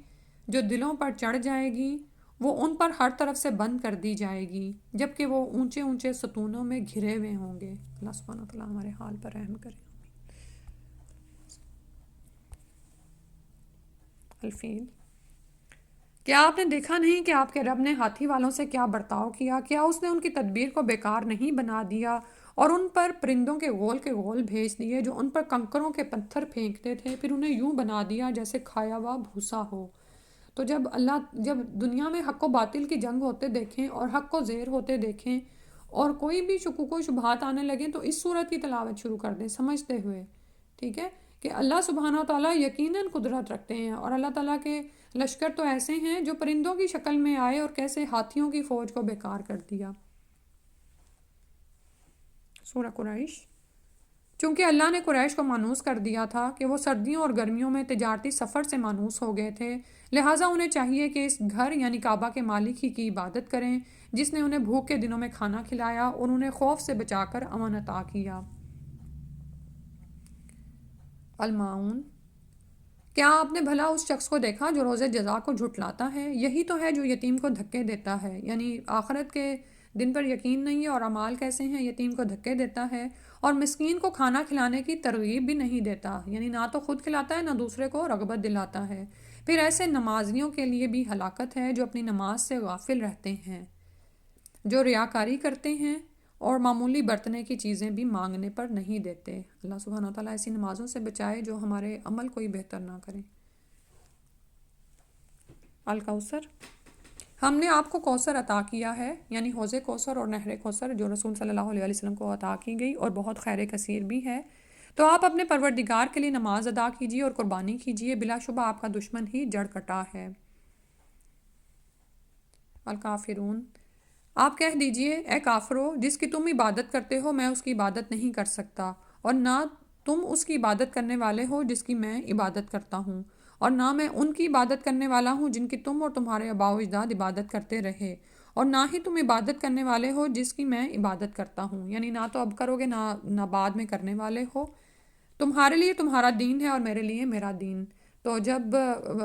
A: جو دلوں پر چڑھ جائے گی، وہ ان پر ہر طرف سے بند کر دی جائے گی جبکہ وہ اونچے اونچے ستونوں میں گھرے ہوئے ہوں گے۔ اللہ سبحانہ و تعالیٰ ہمارے حال پر رحم کرے۔ الفیل، کیا آپ نے دیکھا نہیں کہ آپ کے رب نے ہاتھی والوں سے کیا برتاؤ کیا؟ کیا اس نے ان کی تدبیر کو بیکار نہیں بنا دیا اور ان پر پرندوں کے غول بھیج دیے جو ان پر کنکروں کے پتھر پھینکتے تھے، پھر انہیں یوں بنا دیا جیسے کھایا ہوا بھوسا ہو۔ تو جب دنیا میں حق و باطل کی جنگ ہوتے دیکھیں اور حق و زیر ہوتے دیکھیں اور کوئی بھی شکوک و شبہات آنے لگیں تو اس صورت کی تلاوت شروع کر دیں سمجھتے ہوئے، ٹھیک ہے، کہ اللہ سبحانہ و تعالیٰ یقیناً قدرت رکھتے ہیں اور اللہ تعالیٰ کے لشکر تو ایسے ہیں جو پرندوں کی شکل میں آئے اور کیسے ہاتھیوں کی فوج کو بیکار کر دیا۔ سورہ قریش، چونکہ اللہ نے قریش کو مانوس کر دیا تھا کہ وہ سردیوں اور گرمیوں میں تجارتی سفر سے مانوس ہو گئے تھے، لہٰذا انہیں چاہیے کہ اس گھر یعنی کعبہ کے مالک ہی کی عبادت کریں جس نے انہیں بھوک کے دنوں میں کھانا کھلایا اور انہیں خوف سے بچا کر امن عطا کیا۔ الماعون، کیا آپ نے بھلا اس شخص کو دیکھا جو روز جزا کو جھٹلاتا ہے؟ یہی تو ہے جو یتیم کو دھکے دیتا ہے، یعنی آخرت کے دن پر یقین نہیں ہے اور اعمال کیسے ہیں، یتیم کو دھکے دیتا ہے اور مسکین کو کھانا کھلانے کی ترغیب بھی نہیں دیتا، یعنی نہ تو خود کھلاتا ہے نہ دوسرے کو رغبت دلاتا ہے۔ پھر ایسے نمازیوں کے لیے بھی ہلاکت ہے جو اپنی نماز سے غافل رہتے ہیں، جو ریاکاری کرتے ہیں اور معمولی برتنے کی چیزیں بھی مانگنے پر نہیں دیتے۔ اللہ سبحانہ وتعالیٰ ایسی نمازوں سے بچائے جو ہمارے عمل کوئی بہتر نہ کریں۔ الکوثر، ہم نے آپ کو کوثر عطا کیا ہے، یعنی حوض کوثر اور نہر کوثر جو رسول صلی اللہ علیہ وسلم کو عطا کی گئی اور بہت خیر کثیر بھی ہے، تو آپ اپنے پروردگار کے لیے نماز ادا کیجیے اور قربانی کیجیے، بلا شبہ آپ کا دشمن ہی جڑ کٹا ہے۔ الکافرون، آپ کہہ دیجئے اے کافرو، جس کی تم عبادت کرتے ہو میں اس کی عبادت نہیں کر سکتا، اور نہ تم اس کی عبادت کرنے والے ہو جس کی میں عبادت کرتا ہوں، اور نہ میں ان کی عبادت کرنے والا ہوں جن کی تم اور تمہارے آباء و اجداد عبادت کرتے رہے، اور نہ ہی تم عبادت کرنے والے ہو جس کی میں عبادت کرتا ہوں، یعنی نہ تو اب کرو گے نہ بعد میں کرنے والے ہو۔ تمہارے لیے تمہارا دین ہے اور میرے لیے میرا دین۔ تو جب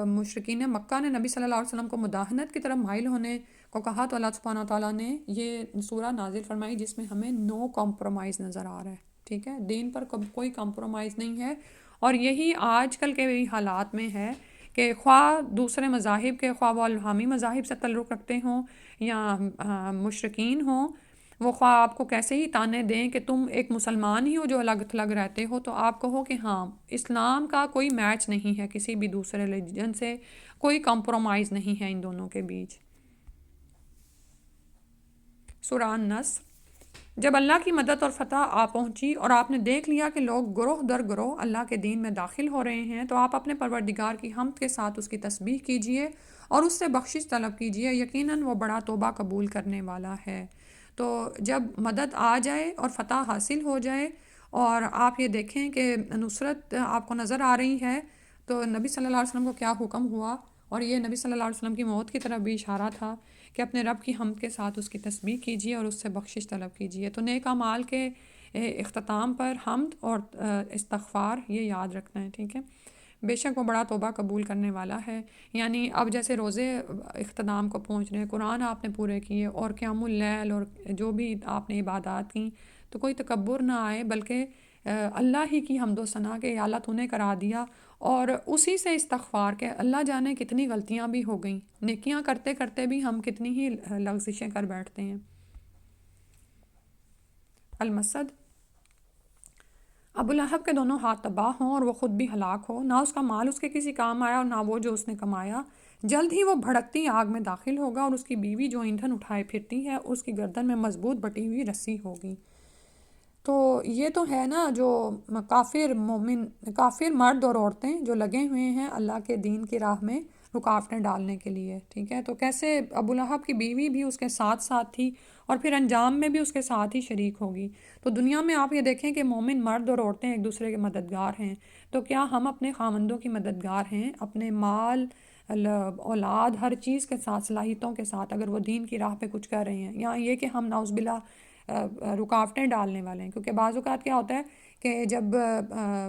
A: مشرکین مکہ نے نبی صلی اللہ علیہ وسلم کو مداہنت کی طرف مائل ہونے کو کہا تو اللہ سبحانہ تعالیٰ نے یہ سورہ نازل فرمائی جس میں ہمیں نو کمپرومائز نظر آ رہا ہے، ٹھیک ہے، دین پر کوئی کمپرومائز نہیں ہے۔ اور یہی آج کل کے بھی حالات میں ہے کہ خواہ دوسرے مذاہب کے، خواہ وہ الہامی مذاہب سے تعلق رکھتے ہوں یا مشرکین ہوں، وہ خواہ آپ کو کیسے ہی تانے دیں کہ تم ایک مسلمان ہی ہو جو الگ تھلگ رہتے ہو، تو آپ کہو کہ ہاں اسلام کا کوئی میچ نہیں ہے کسی بھی دوسرے ریلیجن سے، کوئی کمپرومائز نہیں ہے ان دونوں کے بیچ۔ سورہ النصر، جب اللہ کی مدد اور فتح آ پہنچی اور آپ نے دیکھ لیا کہ لوگ گروہ در گروہ اللہ کے دین میں داخل ہو رہے ہیں، تو آپ اپنے پروردگار کی حمد کے ساتھ اس کی تسبیح کیجئے اور اس سے بخشش طلب کیجئے، یقیناً وہ بڑا توبہ قبول کرنے والا ہے۔ تو جب مدد آ جائے اور فتح حاصل ہو جائے اور آپ یہ دیکھیں کہ نصرت آپ کو نظر آ رہی ہے، تو نبی صلی اللہ علیہ وسلم کو کیا حکم ہوا، اور یہ نبی صلی اللہ علیہ وسلم کی موت کی طرف بھی اشارہ تھا کہ اپنے رب کی حمد کے ساتھ اس کی تسبیح کیجیے اور اس سے بخشش طلب کیجیے۔ تو نیک اعمال کے اختتام پر حمد اور استغفار یہ یاد رکھنا ہے، ٹھیک ہے، بے شک وہ بڑا توبہ قبول کرنے والا ہے۔ یعنی اب جیسے روزے اختتام کو پہنچ رہے ہیں، قرآن آپ نے پورے کیے اور قیام اللیل اور جو بھی آپ نے عبادات کیں، تو کوئی تکبر نہ آئے بلکہ اللہ ہی کی حمد و ثنا کہ یا اللہ تو نے کرا دیا، اور اسی سے استغفار کہ اللہ جانے کتنی غلطیاں بھی ہو گئیں، نیکیاں کرتے کرتے بھی ہم کتنی ہی لغزشیں کر بیٹھتے ہیں۔ المسد، ابو لہب کے دونوں ہاتھ تباہ ہوں اور وہ خود بھی ہلاک ہو، نہ اس کا مال اس کے کسی کام آیا اور نہ وہ جو اس نے کمایا، جلد ہی وہ بھڑکتی آگ میں داخل ہوگا، اور اس کی بیوی جو ایندھن اٹھائے پھرتی ہے اس کی گردن میں مضبوط بٹی ہوئی رسی ہوگی۔ تو یہ تو ہے نا جو کافر مومن، کافر مرد اور عورتیں جو لگے ہوئے ہیں اللہ کے دین کی راہ میں رکاوٹیں ڈالنے کے لیے، ٹھیک ہے، تو کیسے ابو لہب کی بیوی بھی اس کے ساتھ ساتھ تھی اور پھر انجام میں بھی اس کے ساتھ ہی شریک ہوگی۔ تو دنیا میں آپ یہ دیکھیں کہ مومن مرد اور عورتیں ایک دوسرے کے مددگار ہیں، تو کیا ہم اپنے خاوندوں کی مددگار ہیں؟ اپنے مال، اولاد، ہر چیز کے ساتھ، صلاحیتوں کے ساتھ، اگر وہ دین کی راہ پہ کچھ کر رہے ہیں، یا یہ کہ ہم نعوذ باللہ رکاوٹیں ڈالنے والے ہیں؟ کیونکہ بعض اوقات کیا ہوتا ہے کہ جب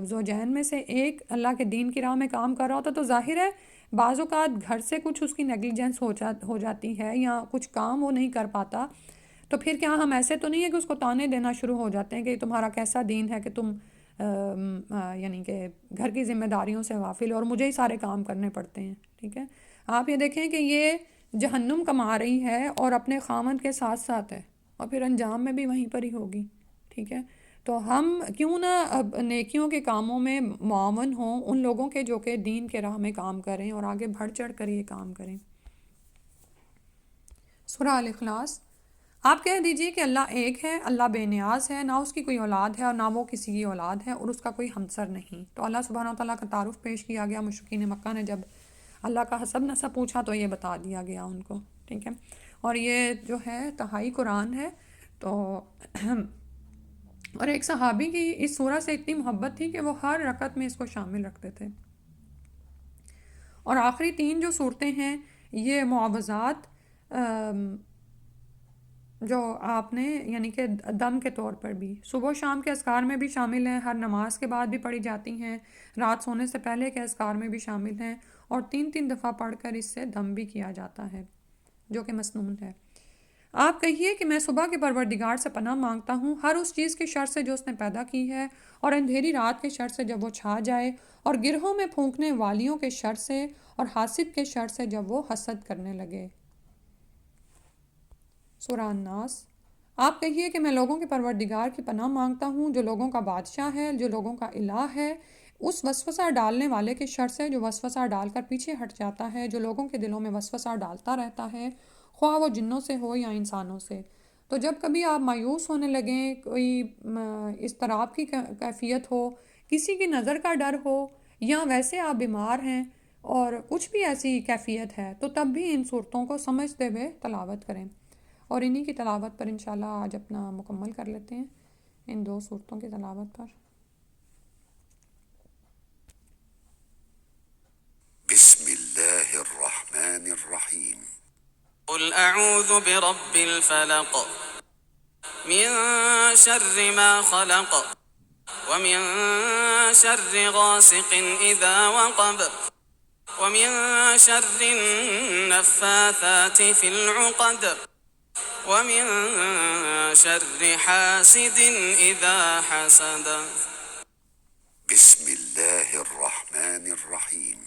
A: زوجین میں سے ایک اللہ کے دین کی راہ میں کام کر رہا ہوتا ہے تو ظاہر ہے بعض اوقات گھر سے کچھ اس کی نیگلیجنس ہو جاتی ہے یا کچھ کام وہ نہیں کر پاتا، تو پھر کیا ہم ایسے تو نہیں ہے کہ اس کو تانے دینا شروع ہو جاتے ہیں کہ تمہارا کیسا دین ہے کہ تم یعنی کہ گھر کی ذمہ داریوں سے غافل اور مجھے ہی سارے کام کرنے پڑتے ہیں، ٹھیک ہے؟ آپ یہ دیکھیں کہ یہ جہنم کما رہی ہے اور اپنے خاوند کے ساتھ ساتھ ہے، اور پھر انجام میں بھی وہیں پر ہی ہوگی، ٹھیک ہے؟ تو ہم کیوں نہ اب نیکیوں کے کاموں میں معاون ہوں ان لوگوں کے جو کہ دین کے راہ میں کام کریں اور آگے بڑھ چڑھ کر یہ کام کریں۔ سورہ الاخلاص، آپ کہہ دیجئے کہ اللہ ایک ہے، اللہ بے نیاز ہے، نہ اس کی کوئی اولاد ہے اور نہ وہ کسی کی اولاد ہے اور اس کا کوئی ہمسر نہیں۔ تو اللہ سبحانہ وتعالیٰ کا تعارف پیش کیا گیا۔ مشرکین مکہ نے جب اللہ کا حسب نسب پوچھا تو یہ بتا دیا گیا ان کو، ٹھیک ہے؟ اور یہ جو ہے تہائی قرآن ہے۔ تو اور ایک صحابی کی اس سورہ سے اتنی محبت تھی کہ وہ ہر رکعت میں اس کو شامل رکھتے تھے۔ اور آخری 3 جو صورتیں ہیں یہ معوذات جو آپ نے یعنی کہ دم کے طور پر بھی صبح و شام کے اذکار میں بھی شامل ہیں، ہر نماز کے بعد بھی پڑھی جاتی ہیں، رات سونے سے پہلے کے اذکار میں بھی شامل ہیں، اور 3 دفعہ پڑھ کر اس سے دم بھی کیا جاتا ہے جو کہ مسنون ہے۔ آپ کہیے کہ میں صبح کے پروردگار سے پناہ مانگتا ہوں ہر اس چیز کے شر سے جو اس نے پیدا کی ہے، اور اندھیری رات کے شر سے جب وہ چھا جائے، اور گرہوں میں پھونکنے والیوں کے شر سے، اور حاسد کے شر سے جب وہ حسد کرنے لگے۔ سورہ الناس، آپ کہیے کہ میں لوگوں کے پروردگار کی پناہ مانگتا ہوں جو لوگوں کا بادشاہ ہے، جو لوگوں کا الہ ہے، اس وسوسہ ڈالنے والے کے شر سے جو وسوسہ ڈال کر پیچھے ہٹ جاتا ہے، جو لوگوں کے دلوں میں وسوسہ ڈالتا رہتا ہے، خواہ وہ جنوں سے ہو یا انسانوں سے۔ تو جب کبھی آپ مایوس ہونے لگیں، کوئی اضطراب کی کیفیت ہو، کسی کی نظر کا ڈر ہو، یا ویسے آپ بیمار ہیں اور کچھ بھی ایسی کیفیت ہے، تو تب بھی ان صورتوں کو سمجھتے ہوئے تلاوت کریں۔ اور انہی کی تلاوت پر انشاءاللہ آج اپنا مکمل کر لیتے ہیں، ان 2 صورتوں کی تلاوت پر۔
B: بسم الله الرحمن الرحيم.
C: قل أعوذ برب الفلق من شر ما خلق ومن شر غاسق إذا وقب ومن شر النفاثات في العقد ومن شر حاسد إذا حسد۔
B: بسم الله الرحمن الرحيم.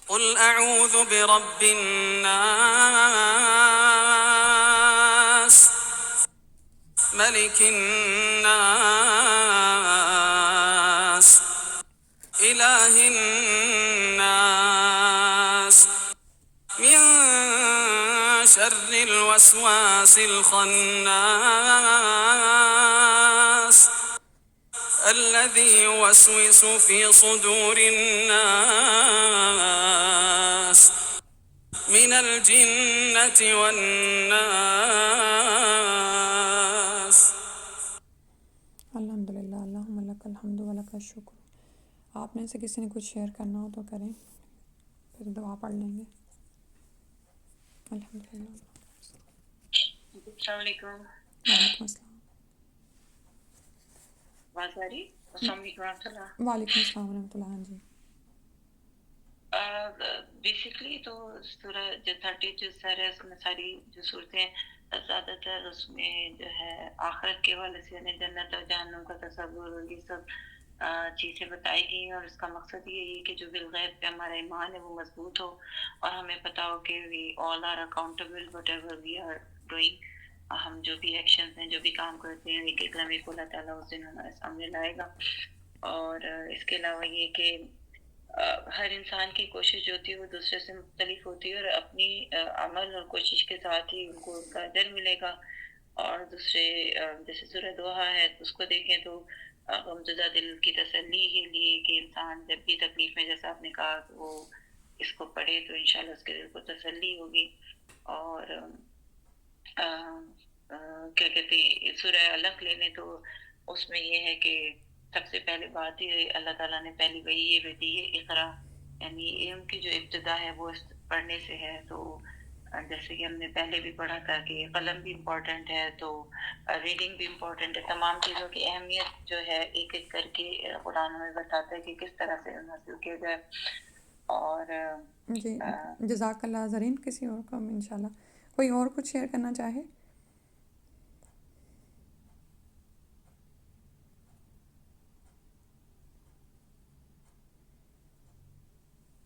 C: قل أعوذ برب الناس ملك الناس إله الناس من شر الوسواس الخناس الذي يوسوس في صدور الناس من الجنة والناس۔
A: الحمدللہ، اللہم لک الحمد و لک الشکر۔ آپ میں سے کسی نے کچھ شیئر کرنا ہو تو کریں، پھر دعا پڑھ لیں گے۔ الحمدللہ۔
D: السلام علیکم۔
A: وعلیکم السلام۔
D: آواز آ رہی؟ السلام علیکم ورحمۃ اللہ۔
A: وعلیکم السلام ورحمۃ اللہ۔ ہاں جی،
D: بیسکلی تو سورہ جو 30 جو سر ہے اس میں ساری جو صورتیں زیادہ تر اس میں جو ہے آخرت کے حوالے سے یعنی جنت اور جہنم کا تصور اور یہ سب چیزیں بتائی گئی ہیں، اور اس کا مقصد یہی ہے کہ جو بالغیب پہ ہمارا ایمان ہے وہ مضبوط ہو، اور ہمیں پتہ ہو کہ we all are accountable whatever we are doing. ہم جو بھی ایکشنز ہیں، جو بھی کام کرتے ہیں، ایک ایک لمحے کو اللہ تعالیٰ اس دن ہمارے سامنے لائے گا. اور اس کے علاوہ یہ کہ ہر انسان کی کوشش جو ہوتی ہے وہ دوسرے سے مختلف ہوتی ہے، اور اپنی عمل اور کوشش کے ساتھ ہی ان کو ان کا اجر ملے گا. اور دوسرے جیسے سورہ دوحہ ہے تو اس کو دیکھیں تو غمزدہ دل کی تسلی کے لیے کہ انسان جب بھی تکلیف میں، جیسا آپ نے کہا، کہ وہ اس کو پڑھے تو انشاءاللہ اس کے دل کو تسلی ہوگی. اور کیا کہتے ہیں سورہ علق لے لیں تو اس میں یہ ہے کہ سب سے پہلے بات ہی اللہ تعالیٰ نے پہلی وہی یہ بھی دی ہے اقرا، یعنی علم کی جو ابتدا ہے وہ پڑھنے سے ہے. تو جیسے کہ ہم نے پہلے بھی پڑھا تھا کہ قلم بھی امپورٹنٹ ہے، تو ریڈنگ بھی امپورٹنٹ ہے. تمام چیزوں کی اہمیت جو ہے ایک ایک کر کے قرآن ہمیں بتاتا ہے کہ کس طرح سے حاصل کیا جائے. اور
A: جی جزاک اللہ زرین. کسی اور کو انشاءاللہ کوئی اور کچھ شیئر کرنا چاہے؟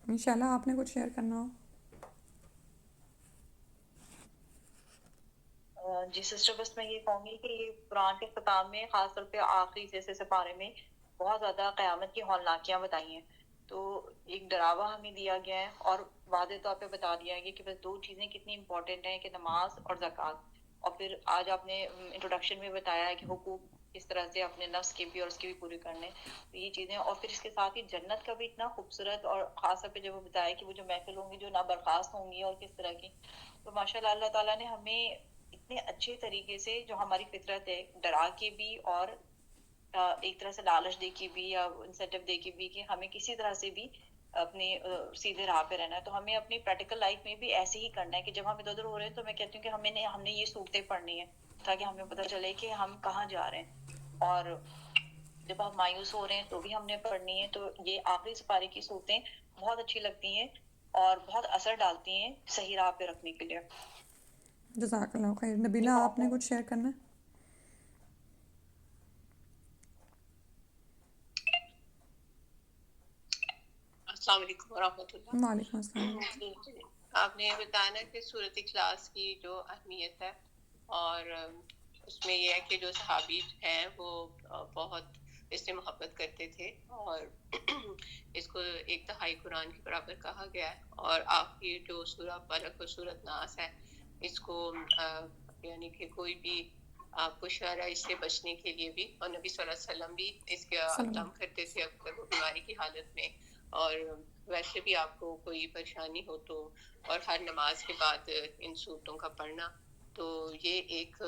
A: انشاءاللہ آپ نے کچھ شیئر کرنا ہو.
E: جی سسٹر، بس میں یہ کہوں گی کہ یہ قرآن کے خطاب میں خاص طور پہ آخری جیسے سپارے میں بہت زیادہ قیامت کی ہولناکیاں بتائی ہیں. تو ایک ڈراوا ہمیں دیا گیا ہے اور واضح طور پہ بتا دیا گیا کہ بس دو چیزیں کتنی امپورٹنٹ ہیں کہ نماز اور زکوٰۃ. اور پھر آج آپ نے انٹروڈکشن میں بتایا ہے کہ حقوق کس طرح سے اپنے نفس کے بھی اور اس کی بھی پوری کرنے. تو یہ چیزیں، اور پھر اس کے ساتھ ہی جنت کا بھی اتنا خوبصورت، اور خاص طور پہ جب وہ بتایا کہ وہ جو محفل ہوں گی جو نابرخاست ہوں گی اور کس طرح کی. تو ماشاء اللہ اللہ تعالیٰ نے ہمیں اتنے اچھے طریقے سے جو ہماری فطرت ہے ڈرا کے بھی اور ایک طرح سے لالچ دے کے بھی یا انسینٹیو دے کے بھی کہ ہمیں کسی طرح سے بھی اپنے سیدھے راہ پہ رہنا ہے. تو ہمیں اپنی پریکٹیکل لائف میں بھی ایسے ہی کرنا ہے کہ جب ہم ادھر ادھر ہو رہے ہیں تو میں کہتی ہوں کہ ہم نے یہ صورتیں پڑھنی ہیں تاکہ ہمیں پتہ چلے کہ ہم کہاں جا رہے ہیں. اور جب آپ مایوس ہو رہے ہیں تو بھی ہم نے پڑھنی ہے. تو یہ آخری سپارے کی صورتیں بہت اچھی لگتی ہیں اور بہت اثر ڈالتی ہیں صحیح راہ پہ رکھنے کے لیے.
A: جزاک اللہ خیر. نبیلہ آپ نے کچھ شیئر کرنا ہے؟
F: السلام علیکم ورحمۃ اللہ.
A: وعلیکم السلام.
F: آپ نے بتایا نا کہ سورۃ اخلاص کی جو اہمیت ہے، اور اس میں یہ ہے کہ جو صحابی ہیں وہ بہت اس سے محبت کرتے تھے، اور اس کو ایک تہائی قرآن کے برابر کہا گیا ہے. اور آخری جو سورہ فلق اور سورۃ ناس ہے، اس کو یعنی کہ کوئی بھی آپ کو شر ہے اس سے بچنے کے لیے بھی، اور نبی صلی اللہ علیہ وسلم بھی اس کا دم کرتے تھے اگر وہ بیماری کی حالت میں. اور ویسے بھی آپ کو کوئی پریشانی ہو تو، اور ہر نماز کے بعد ان صورتوں کا پڑھنا، تو یہ ایک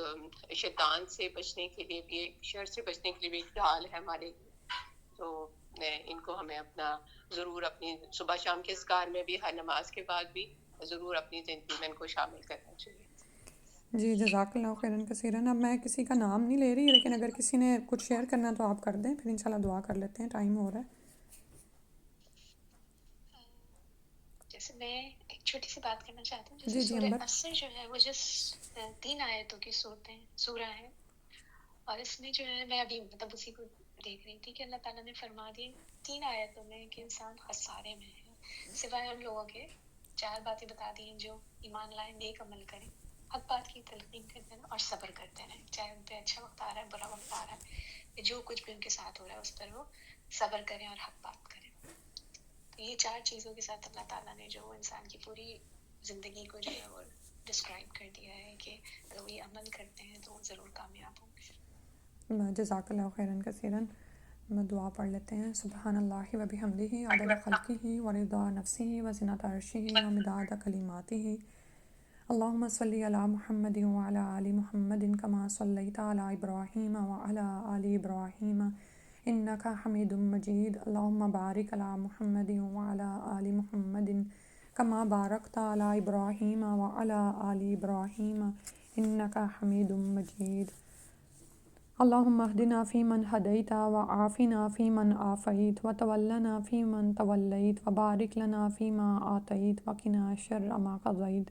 F: شیطان سے بچنے کے لیے بھی، ایک شر سے بچنے کے لیے بھی ایک ڈھال ہے ہمارے. تو ان کو ہمیں اپنا ضرور اپنی صبح شام کے اذکار میں بھی، ہر نماز کے بعد بھی ضرور اپنی زندگی میں ان کو شامل کرنا چاہیے.
A: جی جزاک اللہ خیراً کثیراً. اب میں کسی کا نام نہیں لے رہی، لیکن اگر کسی نے کچھ شیئر کرنا تو آپ کر دیں، پھر انشاءاللہ دعا کر لیتے ہیں، ٹائم ہو رہا ہے.
G: جیسے میں ایک چھوٹی سی بات کرنا چاہتی ہوں. جیسے
A: جی
G: سورہ
A: امبر.
G: عصر جو ہے وہ جس 3 آیتوں کی سورہ ہے، اور اس میں جو ہے میں ابھی مطلب اسی کو دیکھ رہی تھی کہ اللہ تعالیٰ نے فرما دی 3 آیتوں میں کہ انسان خسارے میں ہے، سوائے ان لوگوں کے 4 باتیں بتا دی ہیں جو ایمان لائیں، نیک عمل کریں، حق بات کی تلقین کرتے ہیں اور صبر کرتے رہیں، چاہے ان پہ اچھا وقت آ رہا ہے، برا وقت آ رہا ہے، جو کچھ بھی ان کے ساتھ ہو رہا ہے اس پر وہ صبر کریں اور حق بات کریں. تو یہ 4 چیزوں کے ساتھ اللہ تعالیٰ نے جو انسان کی پوری زندگی کو جو ہے وہ ڈسکرائب کر دیا ہے کہ اگر وہ یہ عمل کرتے ہیں تو وہ ضرور کامیاب ہوں گے.
A: جزاک اللہ خیراً کثیراً. دعا پڑھ لیتے ہیں. سبحان اللہ و بحمدہ عدد خلقہ و رضا نفسہ و زنۃ عرشہ و مداد کلماتہ. اللہم صلی علی محمد وعلی آل محمد کما صلیت علی ابراہیم وعلی آل ابراہیم انک حمید مجید. اللہم بارک علی محمد وعلی آل محمد کما بارکت علی ابراہیم وعلی آل ابراہیم انک حمید مجید. اللہم اہدنا فیمن ہدیت وعافنا فیمن عافیت وتولنا فیمن تولیت وبارک لنا فیما آتیت وقنا شر ما قضیت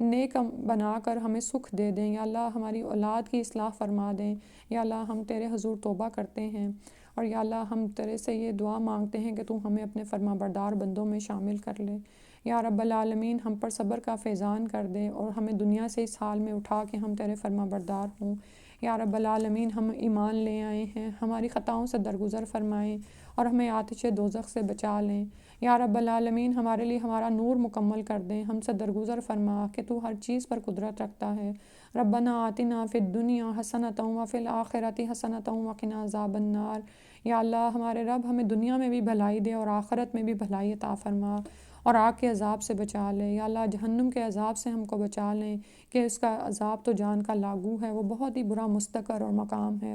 A: نیک بنا کر ہمیں سکھ دے دیں، یا اللہ ہماری اولاد کی اصلاح فرما دیں، یا اللہ ہم تیرے حضور توبہ کرتے ہیں، اور یا اللہ ہم تیرے سے یہ دعا مانگتے ہیں کہ تو ہمیں اپنے فرما بردار بندوں میں شامل کر لے۔ یا رب العالمین ہم پر صبر کا فیضان کر دے اور ہمیں دنیا سے اس حال میں اٹھا کہ ہم تیرے فرما بردار ہوں۔ یا رب العالمین ہم ایمان لے آئے ہیں، ہماری خطاؤں سے درگزر فرمائیں اور ہمیں آتش دوزخ سے بچا لیں۔ یا رب العالمین ہمارے لیے ہمارا نور مکمل کر دیں، ہم سے درگزر فرما کہ تو ہر چیز پر قدرت رکھتا ہے۔ ربنا آتنا فی الدنیا حسنۃ وفی الآخرۃ حسنۃ وقنا عذاب النار۔ یا اللہ ہمارے رب ہمیں دنیا میں بھی بھلائی دے اور آخرت میں بھی بھلائی عطا فرما اور آگ کے عذاب سے بچا لے۔ یا اللہ جہنم کے عذاب سے ہم کو بچا لیں کہ اس کا عذاب تو جان کا لاگو ہے، وہ بہت ہی برا مستقر اور مقام ہے۔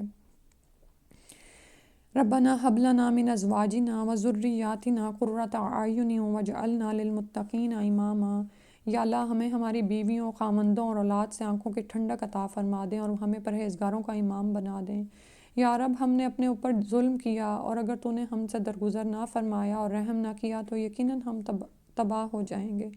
A: ربنا هب لنا من ازواجنا وذریاتنا قرۃ اعین واجعلنا للمتقین اماما۔ یا اللہ ہمیں ہماری بیویوں، خامندوں اور اولاد سے آنکھوں کی ٹھنڈک عطا فرما دیں اور ہمیں پرہیزگاروں کا امام بنا دیں۔ یا رب ہم نے اپنے اوپر ظلم کیا اور اگر تو نے ہم سے درگزر نہ فرمایا اور رحم نہ کیا تو یقیناً ہم تباہ ہو جائیں گے۔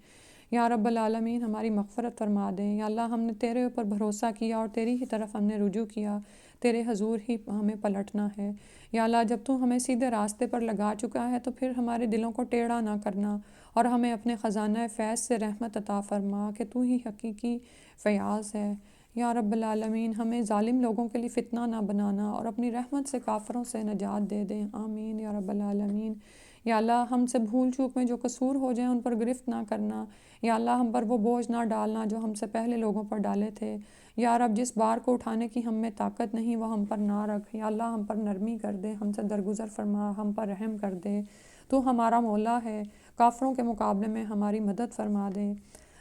A: یا رب العالمین ہماری مغفرت فرما دیں۔ یا اللہ ہم نے تیرے اوپر بھروسہ کیا اور تیری ہی طرف ہم نے رجوع کیا، تیرے حضور ہی ہمیں پلٹنا ہے۔ یا اللہ جب تو ہمیں سیدھے راستے پر لگا چکا ہے تو پھر ہمارے دلوں کو ٹیڑھا نہ کرنا اور ہمیں اپنے خزانہ فیض سے رحمت عطا فرما کہ تو ہی حقیقی فیاض ہے۔ یا رب العالمین ہمیں ظالم لوگوں کے لیے فتنہ نہ بنانا اور اپنی رحمت سے کافروں سے نجات دے دیں، آمین یا رب العالمین۔ یا اللہ ہم سے بھول چوک میں جو قصور ہو جائیں ان پر گرفت نہ کرنا، یا اللہ ہم پر وہ بوجھ نہ ڈالنا جو ہم سے پہلے لوگوں پر ڈالے تھے۔ یا رب جس بار کو اٹھانے کی ہم میں طاقت نہیں وہ ہم پر نہ رکھ، یا اللہ ہم پر نرمی کر دے، ہم سے درگزر فرما، ہم پر رحم کر دے، تو ہمارا مولا ہے، کافروں کے مقابلے میں ہماری مدد فرما دے۔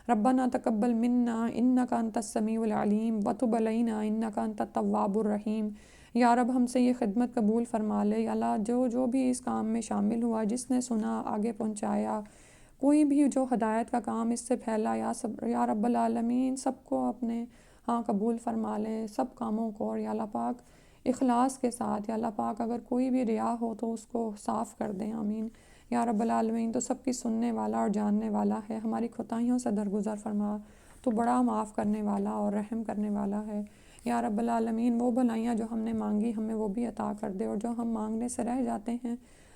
A: ربنا تقبل منا انک انت السمیع العلیم وتب علینا انک انت التواب الرحیم۔ یا رب ہم سے یہ خدمت قبول فرما لے، یا اللہ جو بھی اس کام میں شامل ہوا، جس نے سنا آگے پہنچایا، کوئی بھی جو ہدایت کا کام اس سے پھیلا، یا رب العالمین سب کو اپنے ہاں قبول فرما لے، سب کاموں کو، اور یا اللہ پاک اخلاص کے ساتھ، یا اللہ پاک اگر کوئی بھی ریا ہو تو اس کو صاف کر دیں، آمین۔ یا رب العالمین تو سب کی سننے والا اور جاننے والا ہے، ہماری خطائیوں سے درگزر فرما، تو بڑا معاف کرنے والا اور رحم کرنے والا ہے۔ یا رب العالمین وہ بھلائیاں جو ہم نے مانگی ہمیں وہ بھی عطا کر دے، اور جو ہم مانگنے سے رہ جاتے ہیں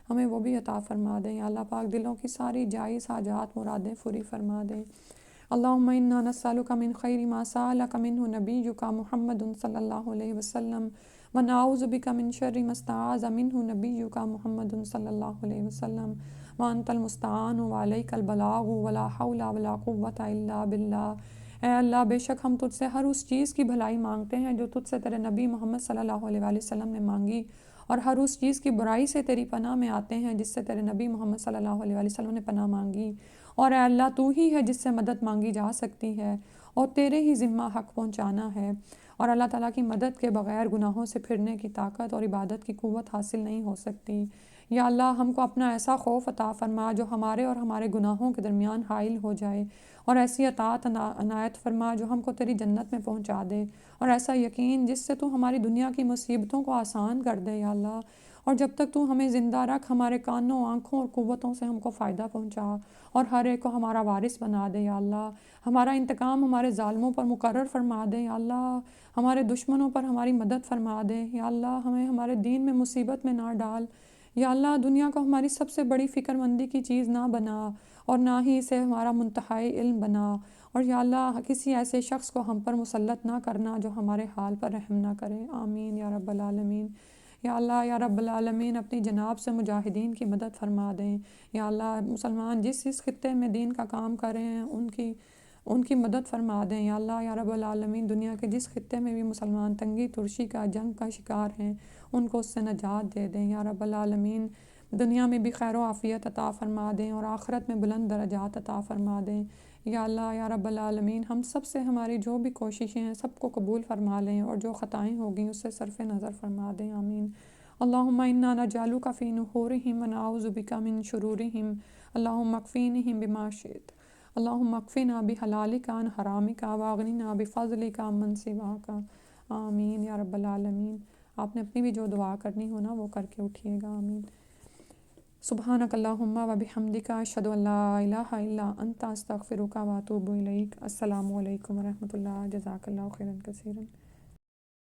A: ہمیں وہ بھی عطا فرما دیں۔ یا اللہ پاک دلوں کی ساری جائز حاجات مرادیں پوری فرما دیں۔ اللہم انا نسألک من خیر ما سألک منہ نبیک محمد صلی اللہ علیہ وسلم ونعوذ بک من شر ما استعاذ منہ نبیک محمد صلی اللہ علیہ وسلم وانت المستعان وعلیک البلاغ ولا حول ولا قوة الا باللہ۔ اے اللہ بے شک ہم تجھ سے ہر اس چیز کی بھلائی مانگتے ہیں جو تجھ سے تیرے نبی محمد صلی اللہ علیہ وآلہ وسلم نے مانگی، اور ہر اس چیز کی برائی سے تیری پناہ میں آتے ہیں جس سے تیرے نبی محمد صلی اللہ علیہ وآلہ وسلم نے پناہ مانگی، اور اے اللہ تو ہی ہے جس سے مدد مانگی جا سکتی ہے اور تیرے ہی ذمہ حق پہنچانا ہے، اور اللہ تعالیٰ کی مدد کے بغیر گناہوں سے پھرنے کی طاقت اور عبادت کی قوت حاصل نہیں ہو سکتی۔ یا اللہ ہم کو اپنا ایسا خوف عطا فرما جو ہمارے اور ہمارے گناہوں کے درمیان حائل ہو جائے، اور ایسی اطاعت عنایت فرما جو ہم کو تیری جنت میں پہنچا دے، اور ایسا یقین جس سے تو ہماری دنیا کی مصیبتوں کو آسان کر دے یا اللہ، اور جب تک تو ہمیں زندہ رکھ ہمارے کانوں، آنکھوں اور قوتوں سے ہم کو فائدہ پہنچا اور ہر ایک کو ہمارا وارث بنا دے یا اللہ۔ ہمارا انتقام ہمارے ظالموں پر مقرر فرما دے یا اللہ، ہمارے دشمنوں پر ہماری مدد فرما دے یا اللہ، ہمیں ہمارے دین میں مصیبت میں نہ ڈال یا اللہ، دنیا کو ہماری سب سے بڑی فکر مندی کی چیز نہ بنا اور نہ ہی اسے ہمارا منتہائی علم بنا، اور یا اللہ کسی ایسے شخص کو ہم پر مسلط نہ کرنا جو ہمارے حال پر رحم نہ کرے، آمین یا رب العالمین۔ یا اللہ یا رب العالمین اپنی جناب سے مجاہدین کی مدد فرما دیں یا اللہ، مسلمان جس خطے میں دین کا کام کر رہے ہیں ان کی مدد فرما دیں یا اللہ یا رب العالمین، دنیا کے جس خطے میں بھی مسلمان تنگی ترشی کا، جنگ کا شکار ہیں ان کو اس سے نجات دے دیں یا رب العالمین، دنیا میں بھی خیر و عافیت عطا فرما دیں اور آخرت میں بلند درجات عطا فرما دیں یا اللہ یا رب العالمین۔ ہم سب سے ہماری جو بھی کوششیں ہیں سب کو قبول فرما لیں اور جو خطائیں ہوگیں اس سے صرف نظر فرما دیں، آمین۔ اللہم انا نجعلک فی نحورہم ونعوذ بک من شرورہم، اللہم اکفینہم بما شئت، اللہم اکفنا بحلالک عن حرامک واغننا بفضلک عمن سواک، آمین یا رب العالمین۔ آپ نے اپنی بھی جو دعا کرنی ہو نا وہ کر کے اٹھیے گا، آمین۔ سبحانک اللہم و بحمدک اشہد ان لا الہ الا انت استغفرک و اتوب الیک۔ السلام علیکم و رحمۃ اللہ، جزاک اللہ خیرا کثیرا۔